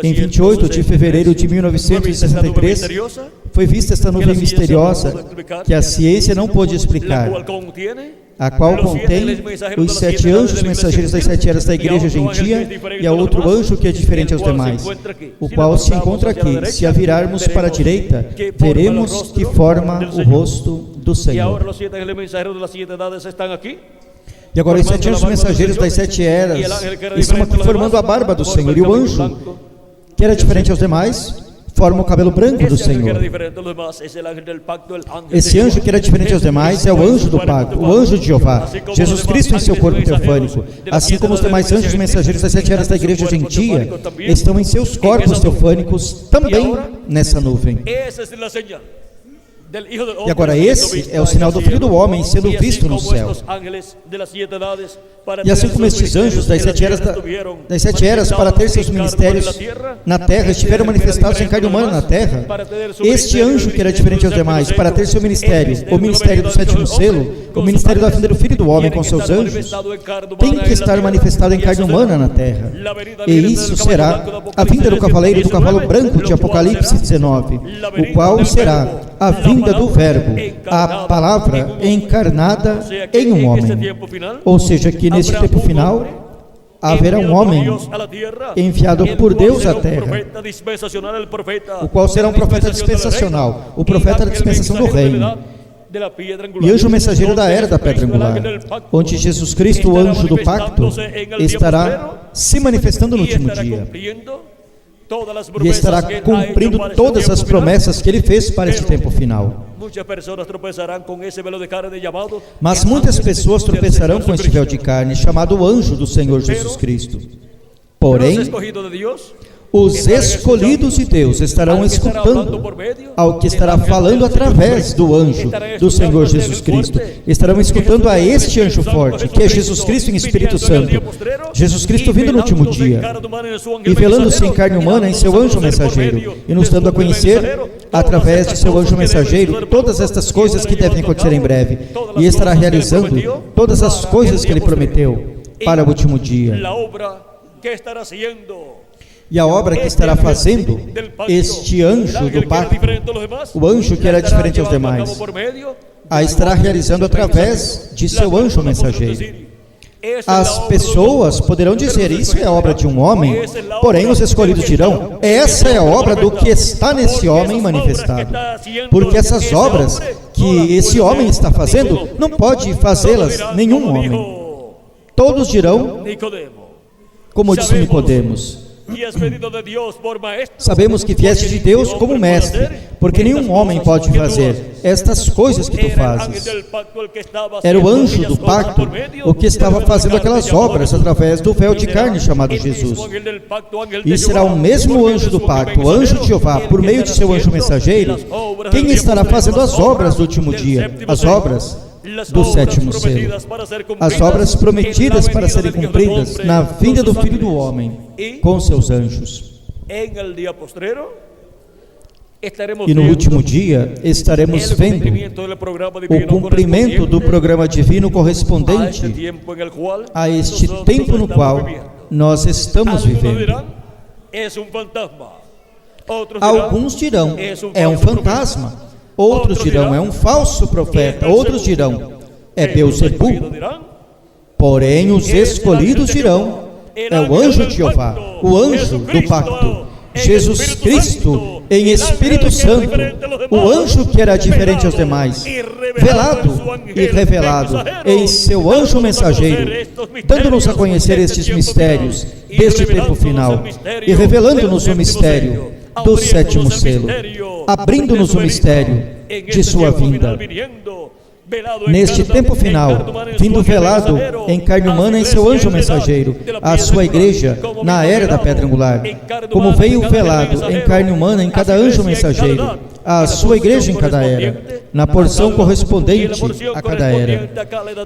Speaker 2: Em 28 de fevereiro de 1963, foi vista esta nuvem misteriosa que a ciência não pôde explicar, a qual contém os 7 anjos mensageiros das 7 eras da igreja gentia e a outro anjo que é diferente aos demais, o qual se encontra aqui. Se a virarmos para a direita, veremos que forma o rosto do Senhor. E agora os 7 anjos mensageiros das 7 eras estão aqui formando a barba do Senhor, e o anjo, que era diferente aos demais, forma o cabelo branco do Senhor. Esse anjo que era diferente aos demais é o anjo do pacto, o anjo de Jeová, Jesus Cristo em seu corpo teofânico, assim como os demais anjos mensageiros das 7 eras da igreja gentia estão em seus corpos teofânicos também nessa nuvem. E agora esse é o sinal do Filho do Homem sendo visto no céu. E assim como estes anjos das 7 eras para ter seus ministérios na terra estiveram manifestados em carne humana na terra, este anjo que era diferente aos demais para ter seu ministério, o ministério do 7º selo, o ministério da vinda do Filho do Homem com seus anjos, tem que estar manifestado em carne humana na terra. E isso será a vinda do cavaleiro do cavalo branco de Apocalipse 19, o qual será a vinda do Verbo, a palavra encarnada em um homem. Ou seja, que neste tempo final haverá um homem enviado por Deus à terra, o qual será um profeta dispensacional, o profeta da dispensação do reino, e anjo mensageiro da era da pedra angular, onde Jesus Cristo, o anjo do pacto, estará se manifestando no último dia, e estará cumprindo todas as promessas que ele fez para este tempo final. Mas muitas pessoas tropeçarão com este véu de carne, chamado anjo do Senhor Jesus Cristo. Porém, os escolhidos de Deus estarão escutando ao que estará falando através do anjo do Senhor Jesus Cristo. Estarão escutando a este anjo forte, que é Jesus Cristo em Espírito Santo. Jesus Cristo vindo no último dia, revelando-se em carne humana em seu anjo mensageiro, e nos dando a conhecer, através de seu anjo mensageiro, todas estas coisas que devem acontecer em breve. E estará realizando todas as coisas que ele prometeu para o último dia. E a obra que estará fazendo este anjo do pacto, o anjo que era diferente aos demais, a estará realizando através de seu anjo mensageiro. As pessoas poderão dizer, isso é a obra de um homem, porém os escolhidos dirão, essa é a obra do que está nesse homem manifestado. Porque essas obras que esse homem está fazendo, não pode fazê-las nenhum homem. Todos dirão, como disse Nicodemos, sabemos que vieste de Deus como mestre, porque nenhum homem pode fazer estas coisas que tu fazes. Era o anjo do pacto o que estava fazendo aquelas obras através do véu de carne chamado Jesus. E será o mesmo anjo do pacto, o anjo de Jeová, por meio de seu anjo mensageiro, quem estará fazendo as obras do último dia, as obras do sétimo selo, as obras prometidas para serem cumpridas na vinda do Filho do Homem com seus anjos. E no último dia estaremos vendo o cumprimento do programa divino correspondente a este tempo no qual nós estamos vivendo. Alguns dirão, é um fantasma. Outros dirão, é um falso profeta. Outros dirão, é Beelzebul. Porém, os escolhidos dirão, é o anjo de Jeová, o anjo do pacto, Jesus Cristo em Espírito Santo, o anjo que era diferente aos demais, velado e revelado em seu anjo mensageiro, dando-nos a conhecer estes mistérios deste tempo final e revelando-nos o mistério do sétimo selo, abrindo-nos o mistério de sua vinda. Neste tempo final, vindo velado em carne humana em seu anjo mensageiro, a sua igreja na era da pedra angular, como veio velado em carne humana em cada anjo mensageiro, a sua igreja em cada era, na porção correspondente a cada era.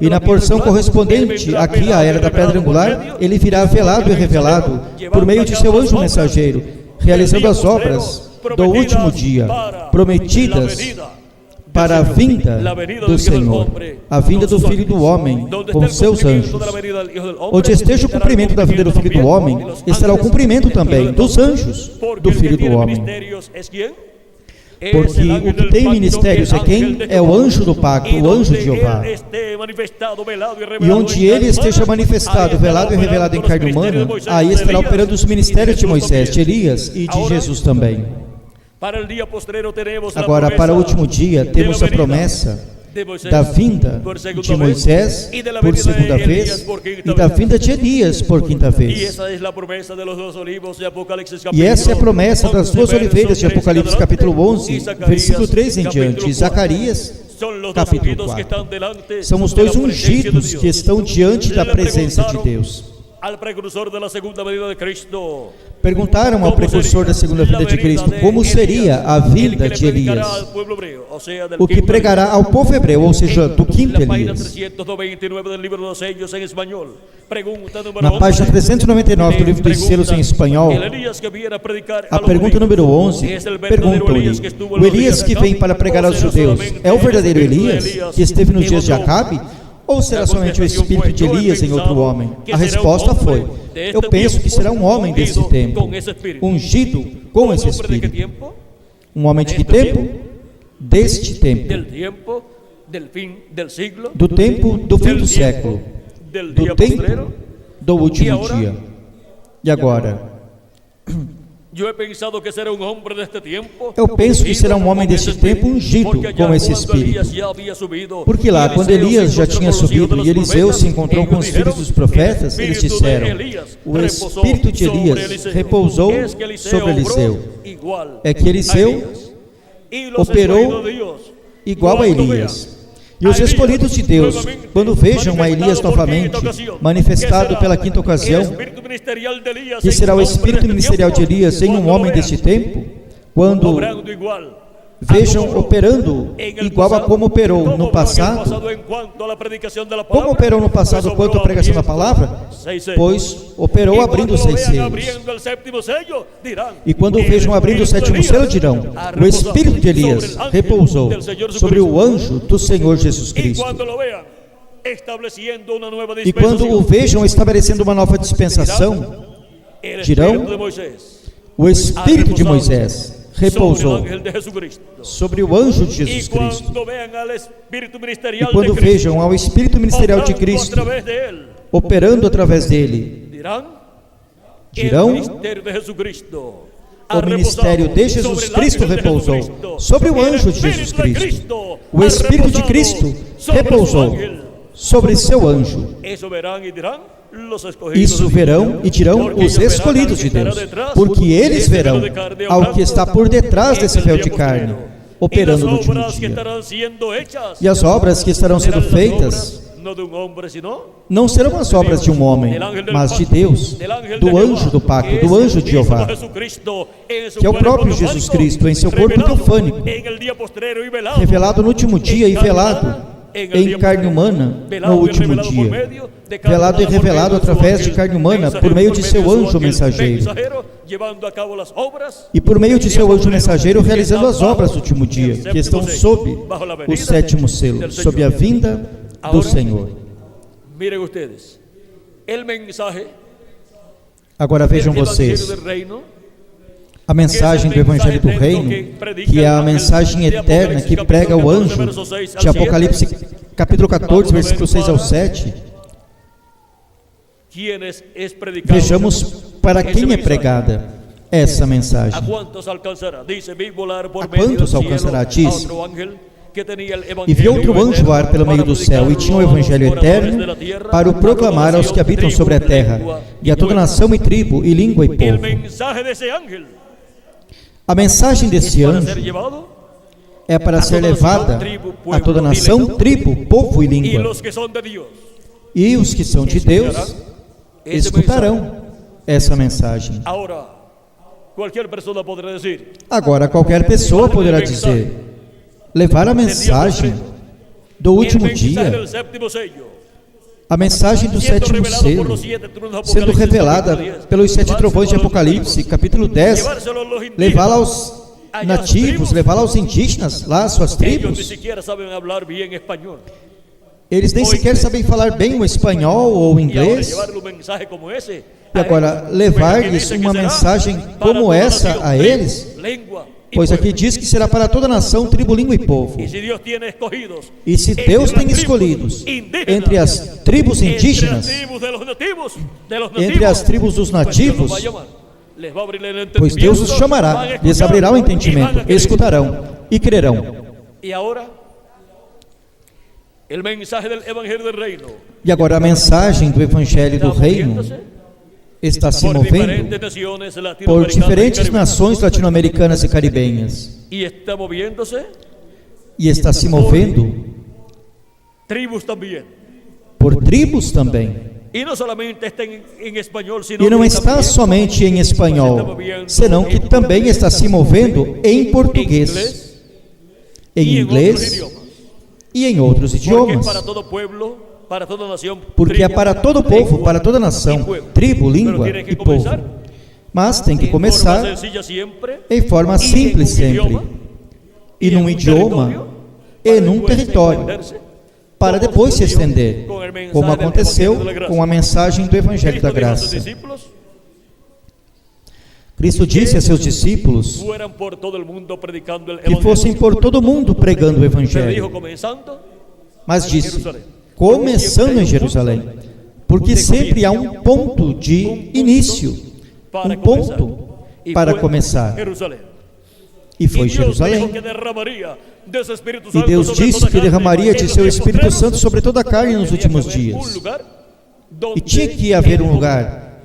Speaker 2: E na porção correspondente aqui à era da pedra angular, ele virá velado e revelado por meio de seu anjo mensageiro, realizando as obras do último dia, prometidas para a vinda do Senhor, a vinda do Filho do Homem com seus anjos. Onde esteja o cumprimento da vinda do Filho do Homem, estará o cumprimento também dos anjos do Filho do Homem. Porque o que tem ministérios é quem? É o anjo do pacto, o anjo de Jeová. E onde ele esteja manifestado, velado e revelado em carne humana, aí estará operando os ministérios de Moisés, de Elias e de Jesus também. Agora, para o último dia, temos a promessa da vinda de Moisés por segunda vez e da vinda de Elias por quinta vez. E essa é a promessa das duas oliveiras de Apocalipse capítulo 11, versículo 3 em diante, e Zacarias capítulo 4. São os dois ungidos que estão diante da presença de Deus. Perguntaram ao precursor da segunda vinda de Cristo como seria a vinda de Elias, o que pregará ao povo hebreu, ou seja, do quinto Elias. Na página 399 do livro dos selos em espanhol, a pergunta número 11, perguntam-lhe, o Elias que vem para pregar aos judeus, é o verdadeiro Elias que esteve nos dias de Acabe? Ou será somente o espírito de Elias em outro homem? A resposta foi, eu penso que será um homem desse tempo, ungido com esse espírito. Um homem de que tempo? Deste tempo. Do tempo do fim do século. Do tempo do último dia. E agora? Eu penso que será um homem deste tempo ungido com esse Espírito. Porque lá, quando Elias já tinha subido e Eliseu se encontrou com os filhos dos profetas, eles disseram: o Espírito de Elias repousou sobre Eliseu. É que Eliseu operou igual a Elias. E os escolhidos de Deus, quando vejam a Elias novamente, manifestado pela quinta ocasião, que será o espírito ministerial de Elias em um homem deste tempo, quando vejam operando igual a como operou no passado. Como operou no passado quanto à pregação da palavra? Pois operou abrindo os 6 selos. E quando o vejam abrindo o 7º selo, dirão: o Espírito de Elias repousou sobre o anjo do Senhor Jesus Cristo. E quando o vejam estabelecendo uma nova dispensação, dirão: o Espírito de Moisés repousou sobre o anjo de Jesus Cristo. E quando vejam ao Espírito ministerial de Cristo operando através dele, dirão: o ministério de Jesus Cristo repousou sobre o anjo de Jesus Cristo. O Espírito de Cristo repousou sobre seu anjo. Isso verão e dirão os escolhidos de Deus, porque eles verão ao que está por detrás desse véu de carne, operando no último dia. E as obras que estarão sendo feitas não serão as obras de um homem, mas de Deus, do anjo do pacto, do anjo de Jeová, que é o próprio Jesus Cristo em seu corpo teofânico, revelado no último dia e velado em carne humana no último dia, velado e revelado através de carne humana por meio de seu anjo mensageiro, e por meio de seu anjo mensageiro realizando as obras do último dia, que estão sob o 7º selo, sob a vinda do Senhor. Agora vejam vocês a mensagem do Evangelho do Reino, que é a mensagem eterna que prega o anjo de Apocalipse, capítulo 14, versículos 6 ao 7. Vejamos para quem é pregada essa mensagem. A quantos alcançará? Diz: e viu outro anjo voar pelo meio do céu, e tinha o Evangelho eterno para o proclamar aos que habitam sobre a terra, e a toda nação e tribo, e língua e povo. A mensagem desse anjo é para ser levada a toda nação, tribo, povo e língua. E os que são de Deus escutarão essa mensagem. Agora qualquer pessoa poderá dizer: levar a mensagem do último dia, a mensagem do 7º selo, sendo revelada pelos 7 trovões de Apocalipse, capítulo 10, levá-la aos nativos, levá-la aos indígenas, lá às suas tribos. Eles nem sequer sabem falar bem o espanhol ou o inglês. E agora, levar-lhes uma mensagem como essa a eles, pois aqui diz que será para toda nação, tribo, língua e povo. E se Deus tem escolhidos entre as tribos indígenas, entre as tribos dos nativos, pois Deus os chamará, lhes abrirá o entendimento, escutarão e crerão. E agora a mensagem do Evangelho do Reino está se movendo por diferentes nações latino-americanas e caribenhas, e está se movendo por tribos também, e não está somente em espanhol, senão que também está se movendo em português, em inglês e em outros idiomas, porque é para todo povo, para toda nação, tribo, língua e povo. Mas tem que começar em forma simples sempre, e num idioma e num território, para depois se estender, como aconteceu com a mensagem do Evangelho da Graça. Cristo disse a seus discípulos que fossem por todo mundo pregando o Evangelho, mas disse: começando em Jerusalém. porque sempre há um ponto de início, um ponto para começar. E foi Jerusalém. E Deus disse que derramaria de seu Espírito Santo sobre toda a carne nos últimos dias. E tinha que haver um lugar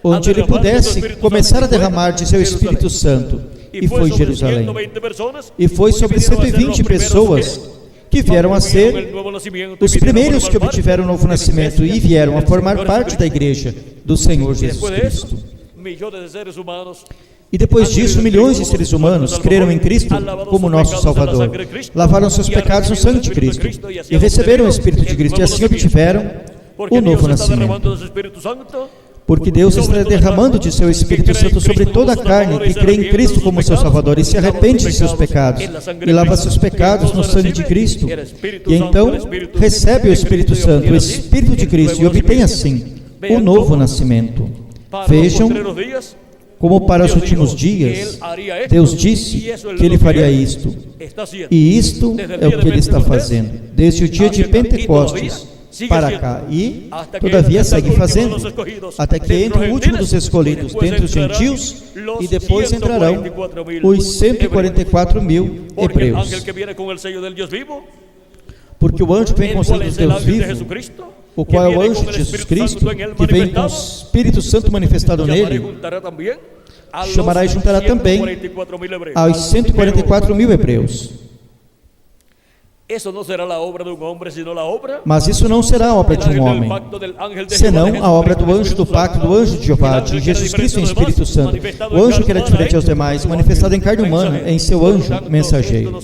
Speaker 2: onde ele pudesse começar a derramar de seu Espírito Santo. E foi Jerusalém. E foi sobre 120 pessoas que vieram a ser os primeiros que obtiveram o novo nascimento e vieram a formar parte da igreja do Senhor Jesus Cristo. E depois disso, milhões de seres humanos creram em Cristo como nosso Salvador, lavaram seus pecados no sangue de Cristo e receberam o Espírito de Cristo, e assim obtiveram o novo nascimento. Porque Deus está derramando de seu Espírito Santo sobre toda a carne que crê em Cristo como seu Salvador e se arrepende de seus pecados e lava seus pecados no sangue de Cristo, e então recebe o Espírito Santo, o Espírito de Cristo, e obtém assim o novo nascimento. Vejam como para os últimos dias Deus disse que Ele faria isto, e isto é o que Ele está fazendo desde o dia de Pentecostes para cá, e todavia segue fazendo, até que entre o último dos escolhidos dentre os gentios, e depois entrarão os 144 mil hebreus. Porque o anjo vem com o selo de Deus vivo, o qual é o anjo de Jesus Cristo, que vem com o Espírito Santo manifestado nele, chamará e juntará também aos 144 mil hebreus. Mas isso não será a obra de um homem, senão a obra do anjo do pacto, do anjo de Jeová, de Jesus Cristo em Espírito Santo. O anjo que era diferente aos demais, manifestado em carne humana, em seu anjo mensageiro.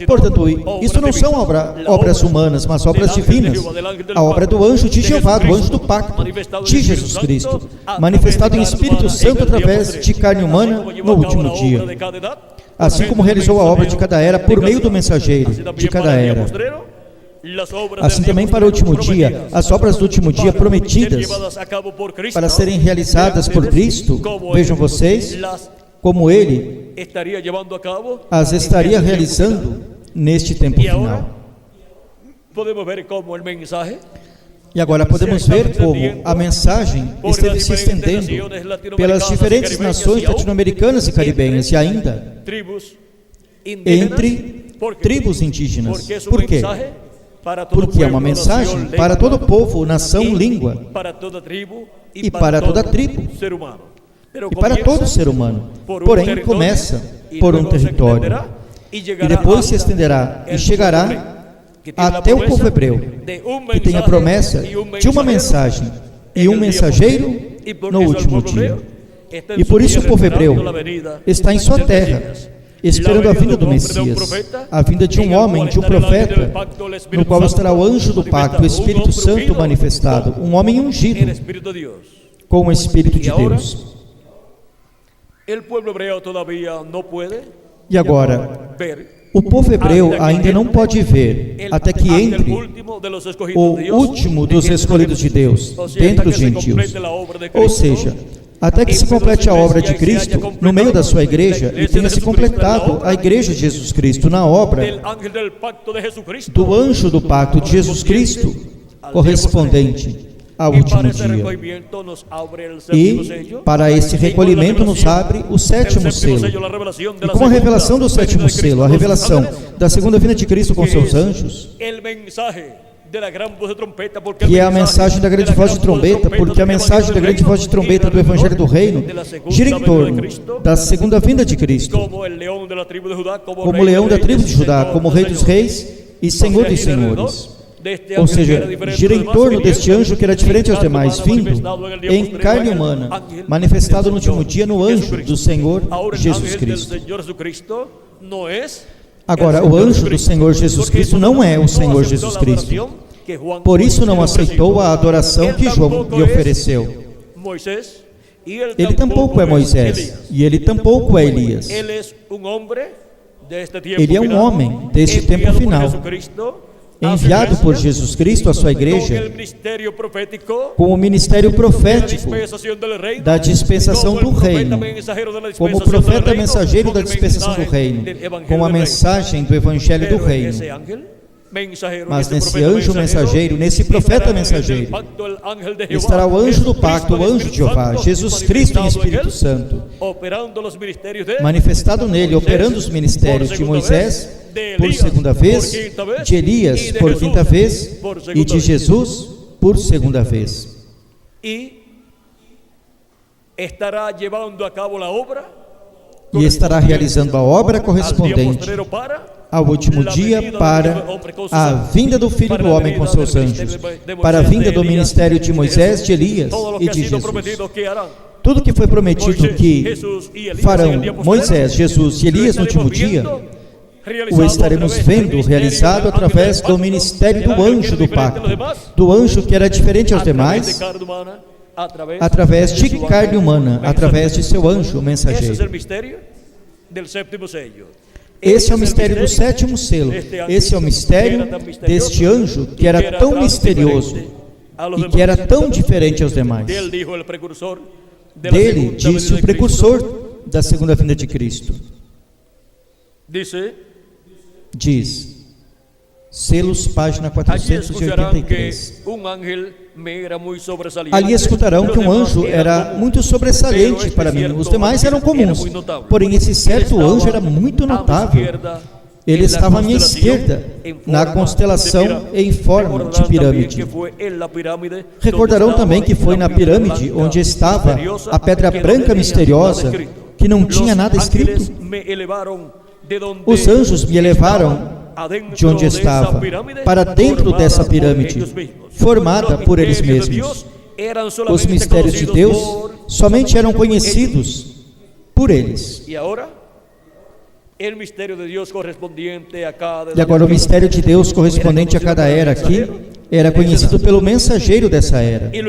Speaker 2: Portanto, isso não são obras humanas, mas obras divinas. A obra do anjo de Jeová, do anjo do pacto, de Jesus Cristo, manifestado em Espírito Santo através de carne humana no último dia. Assim como realizou a obra de cada era por meio do mensageiro de cada era. Assim também para o último dia, as obras do último dia prometidas para serem realizadas por Cristo, vejam vocês, como Ele as estaria realizando neste tempo final. E agora podemos ver como a mensagem esteve se estendendo pelas diferentes nações latino-americanas e caribenhas, e ainda entre tribos indígenas. Por quê? Porque é uma mensagem para todo povo, nação, língua, e para toda tribo, e para todo ser humano. Porém, começa por um território, e depois se estenderá e chegará até o povo hebreu, que tem a promessa de uma mensagem e um mensageiro no último dia. E por isso o povo hebreu está em sua terra, esperando a vinda do Messias, a vinda de um homem, de um profeta, no qual estará o anjo do pacto, o Espírito Santo manifestado, um homem ungido com o Espírito de Deus. E agora, o povo hebreu ainda não pode ver até que entre o último dos escolhidos de Deus, dentre os gentios. Ou seja, até que se complete a obra de Cristo no meio da sua igreja e tenha se completado a igreja de Jesus Cristo na obra do anjo do pacto de Jesus Cristo, correspondente ao último dia. E para esse recolhimento nos abre o sétimo selo. E com a revelação do sétimo selo, a revelação da segunda vinda de Cristo com seus anjos, que é a mensagem da grande voz de trombeta, porque a mensagem da grande voz de trombeta do Evangelho do Reino gira em torno da segunda vinda de Cristo, como o leão da tribo de Judá, como Rei dos Reis e Senhor dos Senhores. Ou seja, gira em torno deste anjo que era diferente aos demais, vindo em carne humana, manifestado no último dia no anjo do Senhor Jesus Cristo. Agora, o anjo do Senhor Jesus Cristo não é o Senhor Jesus Cristo. Por isso não aceitou a adoração que João lhe ofereceu. Ele tampouco é Moisés, e ele tampouco é Elias. Ele é um homem deste tempo final, enviado por Jesus Cristo à sua igreja com o ministério profético da dispensação do reino, como profeta mensageiro da dispensação do reino, com a mensagem do Evangelho do reino. Mas nesse anjo mensageiro, nesse profeta mensageiro, estará o anjo do pacto, o anjo de Jeová, Jesus Cristo em Espírito Santo, manifestado nele, operando os ministérios de Moisés por segunda vez, de Elias por quinta vez e de Jesus por segunda vez.
Speaker 3: E estará llevando a cabo la obra,
Speaker 2: e estará realizando a obra correspondente ao último dia para a vinda do Filho do Homem com seus anjos, para a vinda do ministério de Moisés, de Elias e de Jesus. Tudo que foi prometido que farão Moisés, Jesus e Elias no último dia, o estaremos vendo realizado através do ministério do anjo do pacto, do anjo que era diferente aos demais, através de carne humana, através de seu anjo mensageiro. Esse é o mistério do sétimo selo. Esse é o mistério deste anjo que era tão misterioso e que era tão diferente aos demais. Dele disse o precursor da segunda vinda de Cristo. Diz, selos, página 483. Ali escutarão que um anjo era muito sobressalente para mim. Os demais eram comuns, porém esse certo anjo era muito notável. Ele estava à minha esquerda, na constelação em forma de pirâmide. Recordarão também que foi na pirâmide onde estava a pedra branca misteriosa, que não tinha nada escrito. Os anjos me levaram de onde estava, para dentro dessa pirâmide, formada por eles mesmos. Os mistérios de Deus somente eram conhecidos por eles. E agora o mistério de Deus correspondente a cada era aqui era conhecido pelo mensageiro dessa era. E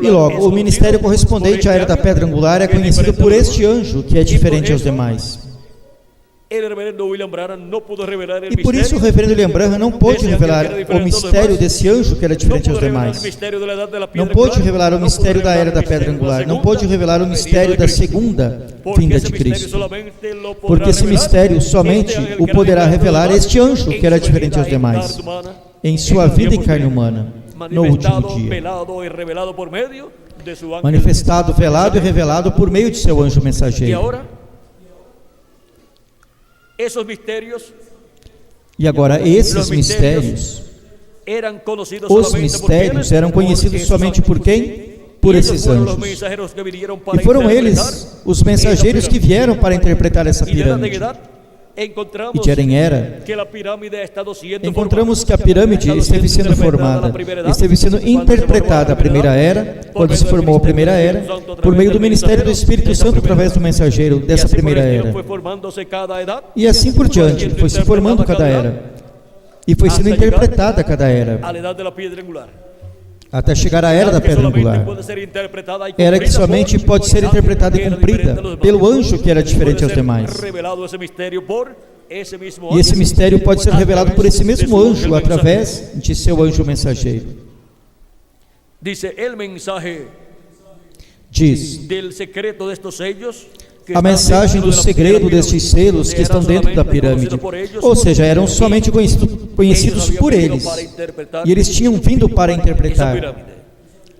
Speaker 2: logo, o ministério correspondente à era da pedra angular é conhecido por este anjo, que é diferente aos demais. E por isso o reverendo William Branham não pôde revelar o mistério desse anjo que era diferente aos demais. Não pôde revelar o mistério da era da pedra angular. Não pôde revelar o mistério da segunda vinda de Cristo. Porque esse mistério somente o poderá revelar este anjo que era diferente aos demais, em sua vida em carne humana, no último dia. Manifestado, velado e revelado por meio de seu anjo mensageiro. E agora esses mistérios, os mistérios eram conhecidos somente por quem? Por esses anjos. E foram eles os mensageiros que vieram para interpretar essa pirâmide. E de Era, encontramos que a pirâmide esteve sendo formada, esteve sendo interpretada a primeira era, quando se formou a primeira era, por meio do ministério do Espírito Santo através do mensageiro dessa primeira era. E assim por diante, foi se formando cada era, e foi sendo interpretada cada era, até chegar à era da pedra angular. Era que somente pode ser interpretada e cumprida pelo anjo que era diferente aos demais. E esse mistério pode ser revelado por esse mesmo anjo, através de seu anjo mensageiro. Diz, a mensagem do segredo destes selos que estão dentro da pirâmide, ou seja, eram somente conhecidos por eles, e eles tinham vindo para interpretar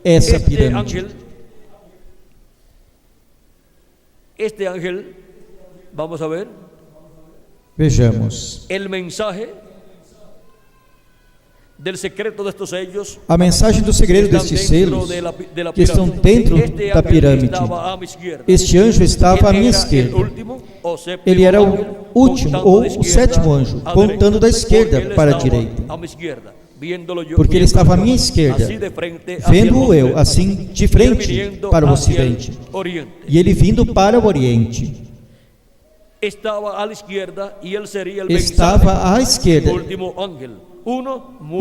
Speaker 2: essa pirâmide. Este ángel, vamos a ver. Vejamos. A mensagem do segredo destes selos que estão dentro da pirâmide. Este anjo estava à minha esquerda. Ele era o último ou o sétimo anjo, contando da esquerda para a direita. Porque ele estava à minha esquerda, vendo-o eu, assim, de frente para o ocidente, e ele vindo para o oriente. Estava à esquerda,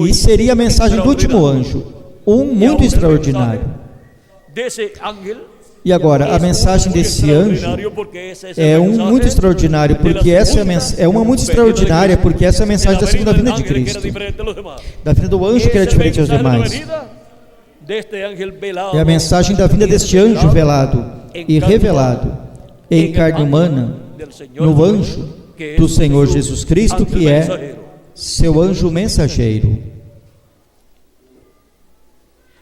Speaker 2: e seria a mensagem do último anjo, muito extraordinário. E agora, a mensagem desse anjo é muito extraordinário, porque essa é uma muito extraordinária, porque essa é a mensagem da segunda vinda de Cristo, da vinda do anjo que era diferente aos demais. É a mensagem da vinda deste anjo velado e revelado em carne humana, no anjo do Senhor Jesus Cristo, que é seu anjo mensageiro.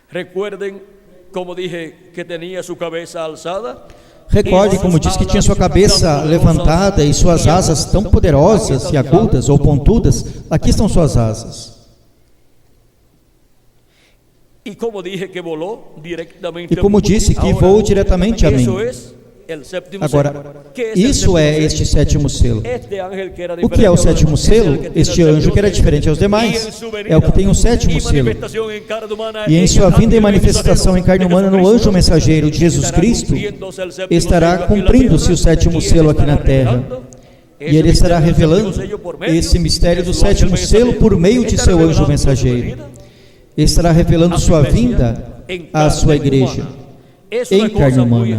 Speaker 3: Recuerden, como dije, que tenía su cabeza alzada.
Speaker 2: Recorde, como disse, que tinha sua cabeça levantada e suas asas tão poderosas e agudas ou pontudas. Aqui estão suas asas.
Speaker 3: E como dije que volou diretamente.
Speaker 2: E como disse, que voou diretamente a mim. Agora, isso é este sétimo selo. O que é o sétimo selo? Este anjo que era diferente aos demais. É o que tem o sétimo selo. E em sua vinda e manifestação em carne humana no anjo mensageiro de Jesus Cristo, estará cumprindo-se o sétimo selo aqui na terra. E ele estará revelando esse mistério do sétimo selo por meio de seu anjo mensageiro. Estará revelando sua vinda à sua igreja em carne humana.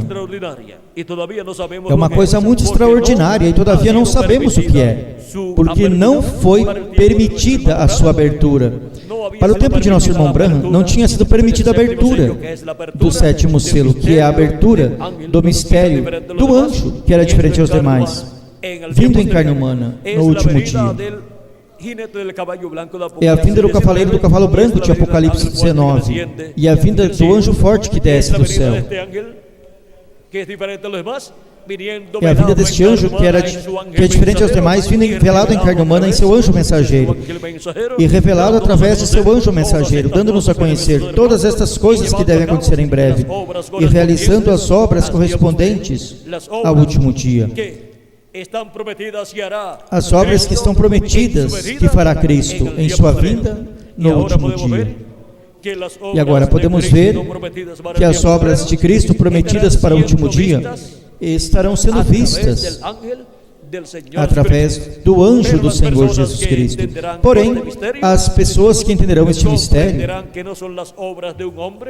Speaker 2: É uma coisa muito extraordinária e todavia não sabemos o que é, porque não foi permitida a sua abertura. Para o tempo de nosso irmão Branham, não tinha sido permitida a abertura do sétimo selo, que é a abertura do mistério do anjo, que era diferente aos demais, vindo em carne humana no último dia. É a vinda do cavaleiro do cavalo branco de Apocalipse 19, e a vinda do anjo forte que desce do céu. É a vinda deste anjo que é diferente aos demais, vindo revelado em carne humana em seu anjo mensageiro, e revelado através de seu anjo mensageiro, dando-nos a conhecer todas estas coisas que devem acontecer em breve, e realizando as obras correspondentes ao último dia. As obras que estão prometidas que fará Cristo em sua vinda no último dia. E agora podemos ver que as obras de Cristo prometidas para o último dia estarão sendo vistas através do anjo do Senhor Jesus Cristo. Porém, as pessoas que entenderão este mistério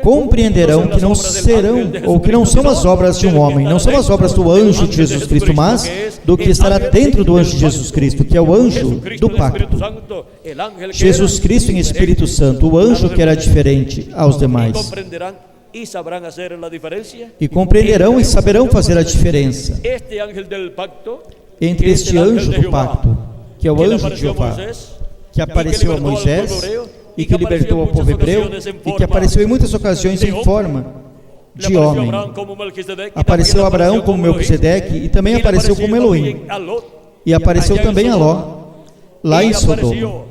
Speaker 2: compreenderão que não serão, ou que não são as obras de um homem, não são as obras do anjo de Jesus Cristo, mas do que estará dentro do anjo de Jesus Cristo, que é o anjo do pacto. Jesus Cristo em Espírito Santo, o anjo que era diferente aos demais. E compreenderão e saberão fazer a diferença entre este anjo do pacto, que é o anjo de Jeová, que apareceu a Moisés e que libertou o povo hebreu, e que apareceu em muitas ocasiões em forma de homem. Apareceu a Abraão como Melquisedeque, e também apareceu como Elohim, e apareceu também a Ló, lá em Sodoma,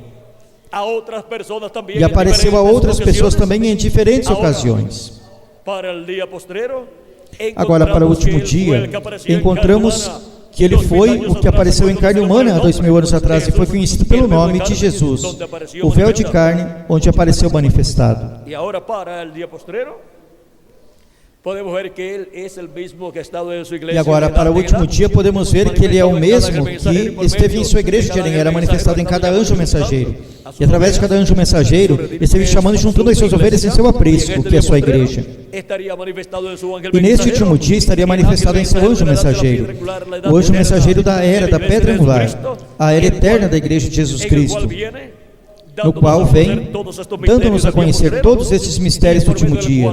Speaker 2: e apareceu a outras pessoas também em diferentes ocasiões. Agora, para o último dia, encontramos que ele foi o que apareceu em carne humana há 2000 anos atrás e foi conhecido pelo nome de Jesus, o véu de carne, onde apareceu manifestado. E agora, para o último dia, podemos ver que ele é o mesmo que esteve em sua igreja de Jerusalém, era manifestado em cada anjo mensageiro. E através de cada anjo mensageiro, esteve chamando e juntando as suas ovelhas em seu aprisco, que é a sua igreja. E neste último dia estaria manifestado em seu anjo mensageiro, o anjo mensageiro da era da pedra angular, a era eterna da igreja de Jesus Cristo, no qual vem dando-nos a conhecer todos esses mistérios do último dia,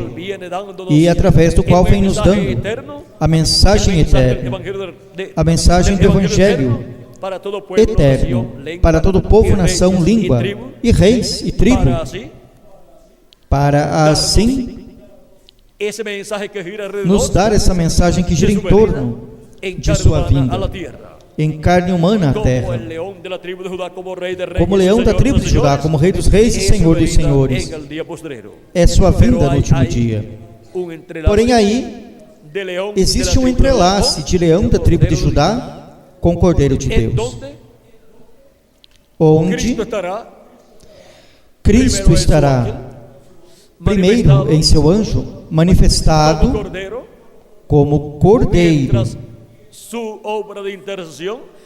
Speaker 2: e através do qual vem nos dando a mensagem eterna, a mensagem do Evangelho eterno, para todo povo, nação, língua, e reis e tribo, para assim nos dar essa mensagem que gira em torno de sua vinda, em carne humana à terra, como leão da tribo de Judá, como rei dos reis e senhor dos senhores. É sua vinda no último dia. Porém aí existe um entrelace de leão da tribo de Judá com o Cordeiro de Deus, onde Cristo estará primeiro em seu anjo manifestado como Cordeiro,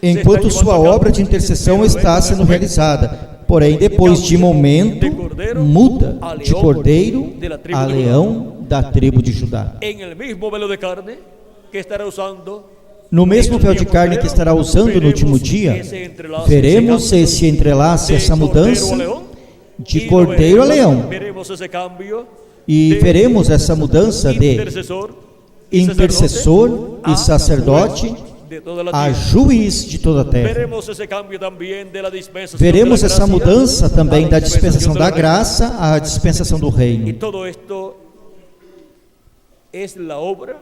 Speaker 2: enquanto sua obra de intercessão está sendo realizada. Porém, depois de momento, muda de Cordeiro a leão da tribo de Judá. No mesmo véu de carne que estará usando no último dia, veremos esse entrelace, essa mudança de Cordeiro a leão. E veremos essa mudança de intercessor e sacerdote
Speaker 3: de toda la
Speaker 2: a
Speaker 3: tierra.
Speaker 2: juiz de toda a terra.
Speaker 3: Veremos esse cambio também de la dispensación
Speaker 2: Veremos
Speaker 3: de la
Speaker 2: essa
Speaker 3: gracia
Speaker 2: mudança também
Speaker 3: a la
Speaker 2: da dispensação da
Speaker 3: del reino.
Speaker 2: graça à dispensação do
Speaker 3: Y
Speaker 2: reino.
Speaker 3: todo esto es la obra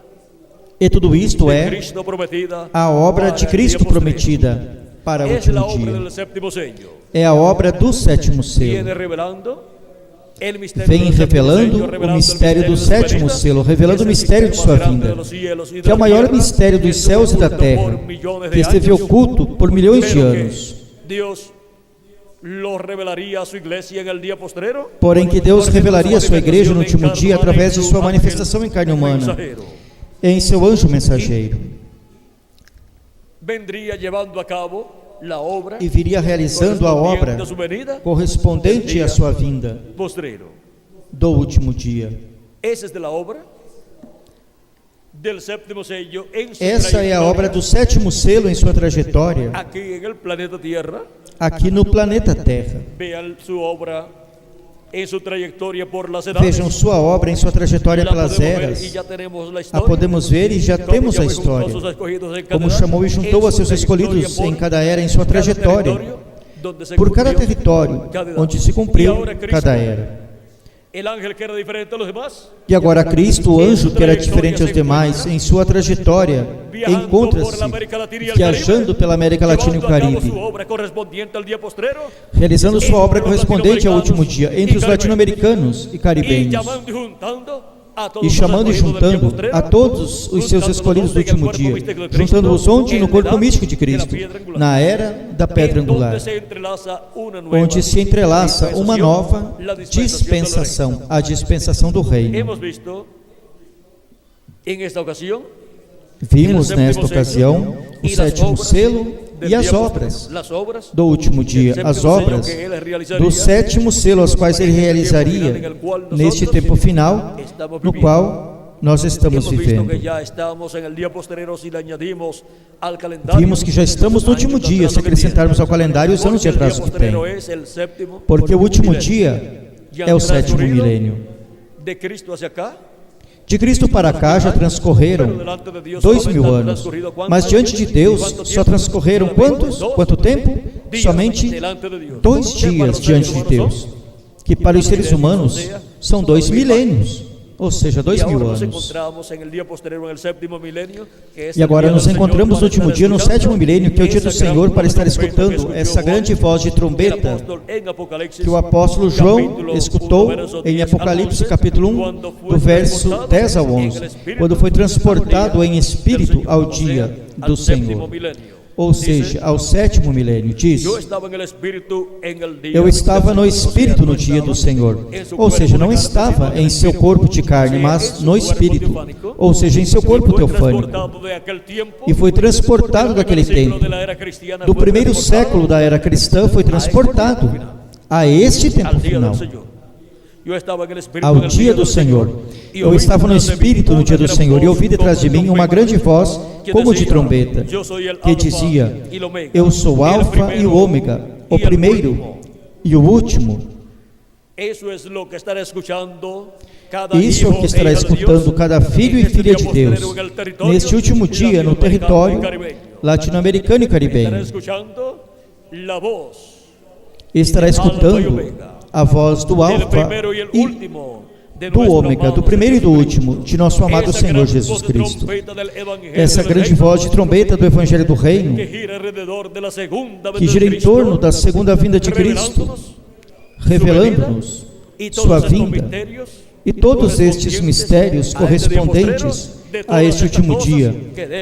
Speaker 2: E tudo isto
Speaker 3: de
Speaker 2: é
Speaker 3: Cristo prometida
Speaker 2: a obra
Speaker 3: para
Speaker 2: de
Speaker 3: el
Speaker 2: Cristo
Speaker 3: día postrero.
Speaker 2: prometida para o
Speaker 3: Es la
Speaker 2: último
Speaker 3: obra
Speaker 2: dia.
Speaker 3: del séptimo sello.
Speaker 2: É a obra do sétimo
Speaker 3: Viene
Speaker 2: selo.
Speaker 3: revelando el misterio
Speaker 2: Vem
Speaker 3: del séptimo
Speaker 2: revelando
Speaker 3: sello,
Speaker 2: o
Speaker 3: revelando el
Speaker 2: mistério do
Speaker 3: de su
Speaker 2: sétimo
Speaker 3: venida,
Speaker 2: selo, revelando o
Speaker 3: que es el
Speaker 2: mistério de
Speaker 3: misterio
Speaker 2: sua
Speaker 3: más grande
Speaker 2: vinda,
Speaker 3: de los cielos y de
Speaker 2: que é o
Speaker 3: la
Speaker 2: maior
Speaker 3: tierra,
Speaker 2: mistério
Speaker 3: que
Speaker 2: dos
Speaker 3: estuvo
Speaker 2: céus e da
Speaker 3: oculto
Speaker 2: terra,
Speaker 3: por millones de
Speaker 2: que esteve
Speaker 3: años,
Speaker 2: oculto por milhões de
Speaker 3: pero que
Speaker 2: anos,
Speaker 3: Dios lo revelaría a su iglesia en el día postrero,
Speaker 2: porém que Deus
Speaker 3: por
Speaker 2: revelaria a sua igreja no último
Speaker 3: manifestación
Speaker 2: dia através de
Speaker 3: en su
Speaker 2: sua
Speaker 3: ángel
Speaker 2: manifestação em carne humana,
Speaker 3: mensajero.
Speaker 2: em seu anjo mensageiro,
Speaker 3: Vendría llevando a cabo la obra
Speaker 2: e viria realizando a obra
Speaker 3: correspondiente a su venida
Speaker 2: correspondente à sua vinda
Speaker 3: postrero.
Speaker 2: do último dia.
Speaker 3: Esa es de la obra del séptimo sello en su
Speaker 2: Essa é a
Speaker 3: trayectoria
Speaker 2: obra do sétimo selo em sua trajetória
Speaker 3: aquí en el planeta Tierra.
Speaker 2: aqui no planeta Terra.
Speaker 3: Vean su obra en su trayectoria por las edades.
Speaker 2: Vejam sua obra em sua trajetória
Speaker 3: La
Speaker 2: pelas
Speaker 3: podemos ver
Speaker 2: eras.
Speaker 3: y ya tenemos la
Speaker 2: A
Speaker 3: historia.
Speaker 2: podemos ver e já
Speaker 3: Como
Speaker 2: temos a
Speaker 3: llamó y juntó a sus
Speaker 2: história.
Speaker 3: escogidos en cada
Speaker 2: Como
Speaker 3: edad,
Speaker 2: chamou e juntou
Speaker 3: en
Speaker 2: a
Speaker 3: su
Speaker 2: seus
Speaker 3: trayectoria
Speaker 2: escolhidos
Speaker 3: por
Speaker 2: em cada era, em sua
Speaker 3: cada
Speaker 2: trajetória,
Speaker 3: territorio donde se
Speaker 2: por cada
Speaker 3: cumplió
Speaker 2: território
Speaker 3: cada edad.
Speaker 2: onde se
Speaker 3: Y
Speaker 2: cumpriu
Speaker 3: ahora Cristo,
Speaker 2: cada era.
Speaker 3: el ángel que era diferente a los demás,
Speaker 2: E agora Cristo, o anjo que era diferente aos demais, em sua trajetória,
Speaker 3: viajando por la
Speaker 2: encontra-se
Speaker 3: América Latina y el
Speaker 2: viajando pela América Latina e o
Speaker 3: llevando a cabo
Speaker 2: Caribe,
Speaker 3: su obra correspondiente al día postrero,
Speaker 2: realizando sua obra correspondente ao último dia, entre os latino-americanos e
Speaker 3: y
Speaker 2: caribenhos,
Speaker 3: llamando y juntando a todos
Speaker 2: e
Speaker 3: los
Speaker 2: chamando e
Speaker 3: escogidos del día
Speaker 2: juntando
Speaker 3: postrero,
Speaker 2: a todos os seus escolhidos do último dia, juntando-os onde? No corpo místico de Cristo, na era da pedra angular,
Speaker 3: donde se entrelaza una nueva
Speaker 2: onde se entrelaça uma
Speaker 3: dispensación,
Speaker 2: nova
Speaker 3: la dispensación del
Speaker 2: dispensação, a dispensação do
Speaker 3: reino.
Speaker 2: reino.
Speaker 3: Hemos visto en esta ocasión
Speaker 2: Vimos nesta ocasião o sétimo selo e as obras
Speaker 3: las obras
Speaker 2: do último dia, as obras do sétimo selo, as quais ele realizaria neste tempo final, no qual nós estamos
Speaker 3: hemos visto
Speaker 2: vivendo.
Speaker 3: que ya estamos en el día postrero si le añadimos al calendario.
Speaker 2: Vimos que já estamos no último dia, se acrescentarmos ao calendário os anos de atraso que tem, porque o último dia é o sétimo milênio.
Speaker 3: De Cristo hacia acá,
Speaker 2: De Cristo para cá já transcorreram 2000 anos, mas diante de Deus só transcorreram quantos? Quanto tempo? Somente 2 dias diante de Deus, que para os seres humanos são 2 milênios, ou seja, 2000 anos. E agora nos encontramos no último dia, no sétimo milênio, que é o dia do Senhor, para estar escutando essa grande voz de trombeta que o apóstolo João escutou em Apocalipse capítulo 1, do verso 10 ao 11, quando foi transportado em espírito ao dia do Senhor, ou seja, ao sétimo milênio. Diz: eu estava no espírito no dia do Senhor, ou seja, não estava em seu corpo de carne, mas no espírito, ou seja, em seu corpo teofânico, e foi transportado daquele tempo, do primeiro século da era cristã, foi transportado a este tempo final, ao dia do Senhor. Eu estava no Espírito no dia do Senhor e ouvi detrás de mim uma grande voz, como de trombeta, que dizia: eu sou o Alfa e o Ômega, o primeiro e o último. Isso é o que estará escutando cada filho e filha de Deus neste último dia no território latino-americano e caribenho. Estará escutando a voz do Alfa e do Ômega, do primeiro e do último, de nosso amado Senhor Jesus Cristo. Essa grande voz de trombeta do Evangelho do Reino, que gira em torno da segunda vinda de Cristo, revelando-nos sua vinda e todos estes mistérios correspondentes a este último dia,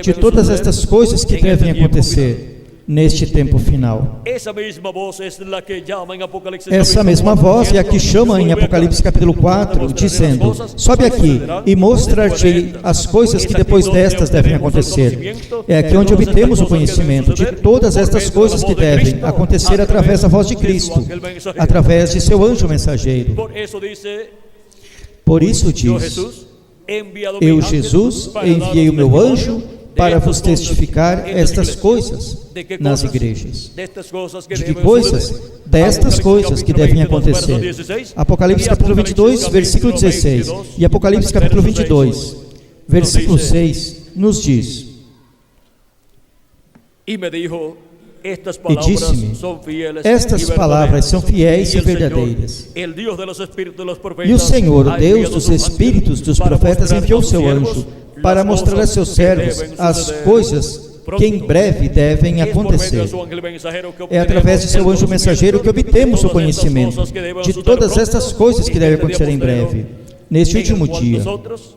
Speaker 2: de todas estas coisas que devem acontecer neste tempo final. Essa mesma voz é a que chama em Apocalipse capítulo 4, dizendo: sobe aqui e mostrar-te as coisas que depois destas devem acontecer. É aqui onde obtemos o conhecimento de todas estas coisas que devem acontecer através da voz de Cristo, através de seu anjo mensageiro. Por isso diz: eu, Jesus, enviei o meu anjo para vos testificar estas coisas nas igrejas. De que coisas? Destas coisas que devem acontecer. Apocalipse capítulo 22, versículo 16. E Apocalipse capítulo 22, versículo 6, nos diz:
Speaker 3: Y me dijo, estas
Speaker 2: E
Speaker 3: palabras
Speaker 2: disse-me:
Speaker 3: son fieles
Speaker 2: estas
Speaker 3: y
Speaker 2: palavras são fiéis e
Speaker 3: el Señor,
Speaker 2: verdadeiras.
Speaker 3: el Dios de los espíritus de los profetas,
Speaker 2: E o Senhor,
Speaker 3: ha
Speaker 2: Deus
Speaker 3: enviado
Speaker 2: dos
Speaker 3: su ángel
Speaker 2: espíritos dos
Speaker 3: para
Speaker 2: profetas,
Speaker 3: mostrar
Speaker 2: enviou
Speaker 3: a sus
Speaker 2: seu
Speaker 3: siervos
Speaker 2: anjo
Speaker 3: las
Speaker 2: para mostrar a
Speaker 3: cosas
Speaker 2: seus
Speaker 3: que
Speaker 2: servos
Speaker 3: deben
Speaker 2: as
Speaker 3: suceder
Speaker 2: coisas
Speaker 3: pronto.
Speaker 2: que em breve devem
Speaker 3: Es por medio
Speaker 2: acontecer.
Speaker 3: de su ángel mensajero que
Speaker 2: É através de seu
Speaker 3: obtenemos
Speaker 2: anjo
Speaker 3: el
Speaker 2: mensageiro que obtemos o
Speaker 3: todas estas
Speaker 2: conhecimento
Speaker 3: cosas que deben
Speaker 2: de
Speaker 3: suceder
Speaker 2: todas
Speaker 3: pronto,
Speaker 2: estas coisas que
Speaker 3: y
Speaker 2: devem
Speaker 3: en este
Speaker 2: acontecer em
Speaker 3: día
Speaker 2: breve, neste
Speaker 3: en el
Speaker 2: último
Speaker 3: cual
Speaker 2: dia,
Speaker 3: nosotros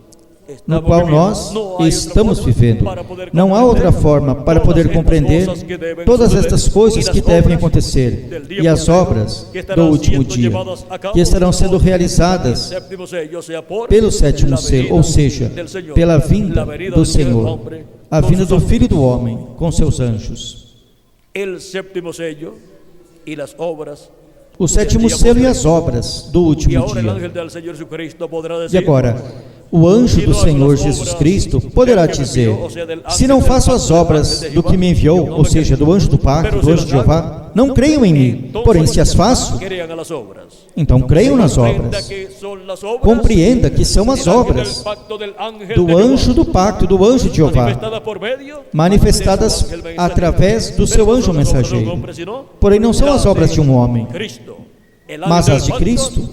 Speaker 2: no
Speaker 3: estamos
Speaker 2: qual
Speaker 3: viviendo.
Speaker 2: nós
Speaker 3: No hay otra
Speaker 2: estamos
Speaker 3: forma
Speaker 2: vivendo.
Speaker 3: para poder
Speaker 2: Não há outra
Speaker 3: comprender
Speaker 2: forma para
Speaker 3: todas
Speaker 2: poder
Speaker 3: estas
Speaker 2: compreender
Speaker 3: cosas que deben
Speaker 2: todas
Speaker 3: suceder
Speaker 2: estas coisas
Speaker 3: y
Speaker 2: que
Speaker 3: las
Speaker 2: devem
Speaker 3: obras
Speaker 2: acontecer
Speaker 3: del día
Speaker 2: e as
Speaker 3: postrero
Speaker 2: obras
Speaker 3: que
Speaker 2: do
Speaker 3: estarán
Speaker 2: último
Speaker 3: siendo
Speaker 2: dia,
Speaker 3: llevadas a cabo
Speaker 2: que estarão sendo
Speaker 3: por
Speaker 2: realizadas
Speaker 3: el séptimo sello, o sea, por
Speaker 2: pelo sétimo
Speaker 3: la
Speaker 2: selo,
Speaker 3: venida
Speaker 2: ou seja,
Speaker 3: del Señor,
Speaker 2: pela
Speaker 3: la
Speaker 2: vinda
Speaker 3: venida
Speaker 2: do
Speaker 3: del Hijo del
Speaker 2: Senhor,
Speaker 3: Hombre
Speaker 2: a
Speaker 3: con
Speaker 2: vinda
Speaker 3: sus
Speaker 2: do Filho
Speaker 3: ángeles.
Speaker 2: do Homem com seus anjos.
Speaker 3: El séptimo sello y las obras
Speaker 2: O sétimo selo e as obras do
Speaker 3: y
Speaker 2: último
Speaker 3: ahora el
Speaker 2: dia.
Speaker 3: ángel del Señor Jesucristo podrá
Speaker 2: E
Speaker 3: decir:
Speaker 2: agora, o anjo do Senhor Jesus Cristo poderá dizer: se não faço as obras do que me enviou, ou seja, do anjo do pacto, do anjo de Jeová, não creiam em mim. Porém, se as faço,
Speaker 3: crean a las obras.
Speaker 2: então creiam nas obras. Compreenda que são as obras do anjo do pacto, do anjo de Jeová, manifestadas através do seu anjo mensageiro. Porém, não são as obras de um homem, mas as de Cristo,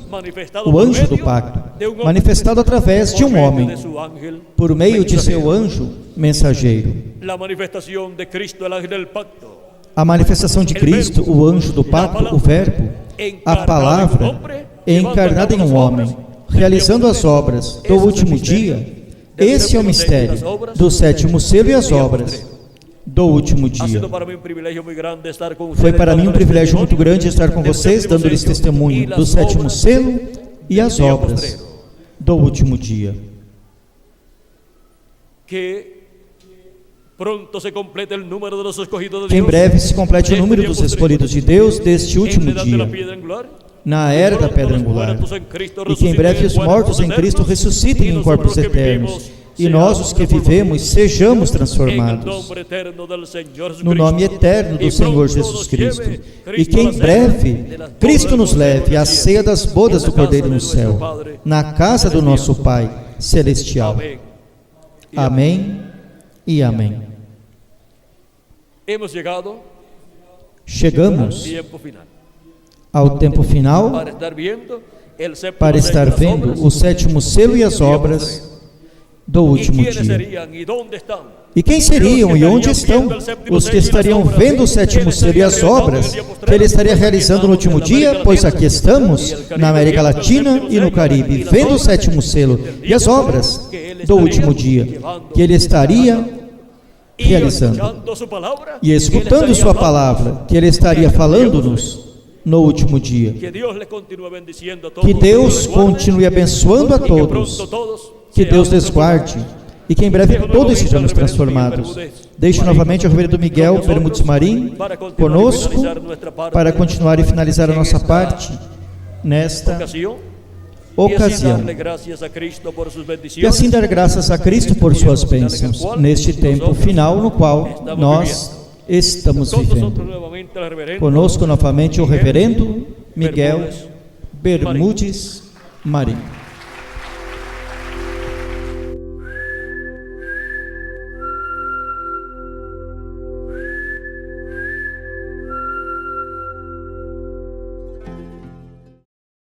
Speaker 2: o anjo do pacto, manifestado através de um homem, por meio de seu anjo mensageiro. A manifestação de Cristo, o anjo do pacto, o Verbo, a palavra encarnada em um homem, realizando as obras do último dia. Esse é o mistério do sétimo selo e as obras do último dia. Foi para mim um privilégio muito grande estar com vocês, dando-lhes testemunho do sétimo selo e as obras do último dia. Que em breve se complete o número dos escolhidos de Deus deste último dia, na era da pedra angular, e que em breve os mortos em Cristo ressuscitem em corpos eternos, e nós, os que vivemos, sejamos transformados no nome eterno do Senhor Jesus Cristo, e que em breve Cristo nos leve à ceia das bodas do Cordeiro no céu, na casa do nosso Pai Celestial. Amém e amém. Chegamos ao tempo final para estar vendo o sétimo selo e as obras do último dia. E quem seriam e onde estão os que estariam vendo o sétimo selo e as obras que ele estaria realizando no último dia? Pois aqui estamos, na América Latina e no Caribe, vendo o sétimo selo e as obras do último dia que ele estaria realizando e escutando sua palavra que ele estaria falando-nos no último dia. Que Deus continue abençoando a todos, que Deus les guarde e que em breve todos sejamos transformados. Deixo novamente o reverendo Miguel Bermudes Marim conosco para continuar e finalizar a nossa parte nesta ocasião. E assim dar graças a Cristo por suas bênçãos neste tempo final no qual nós estamos vivendo. Conosco novamente o reverendo Miguel Bermudes Marim.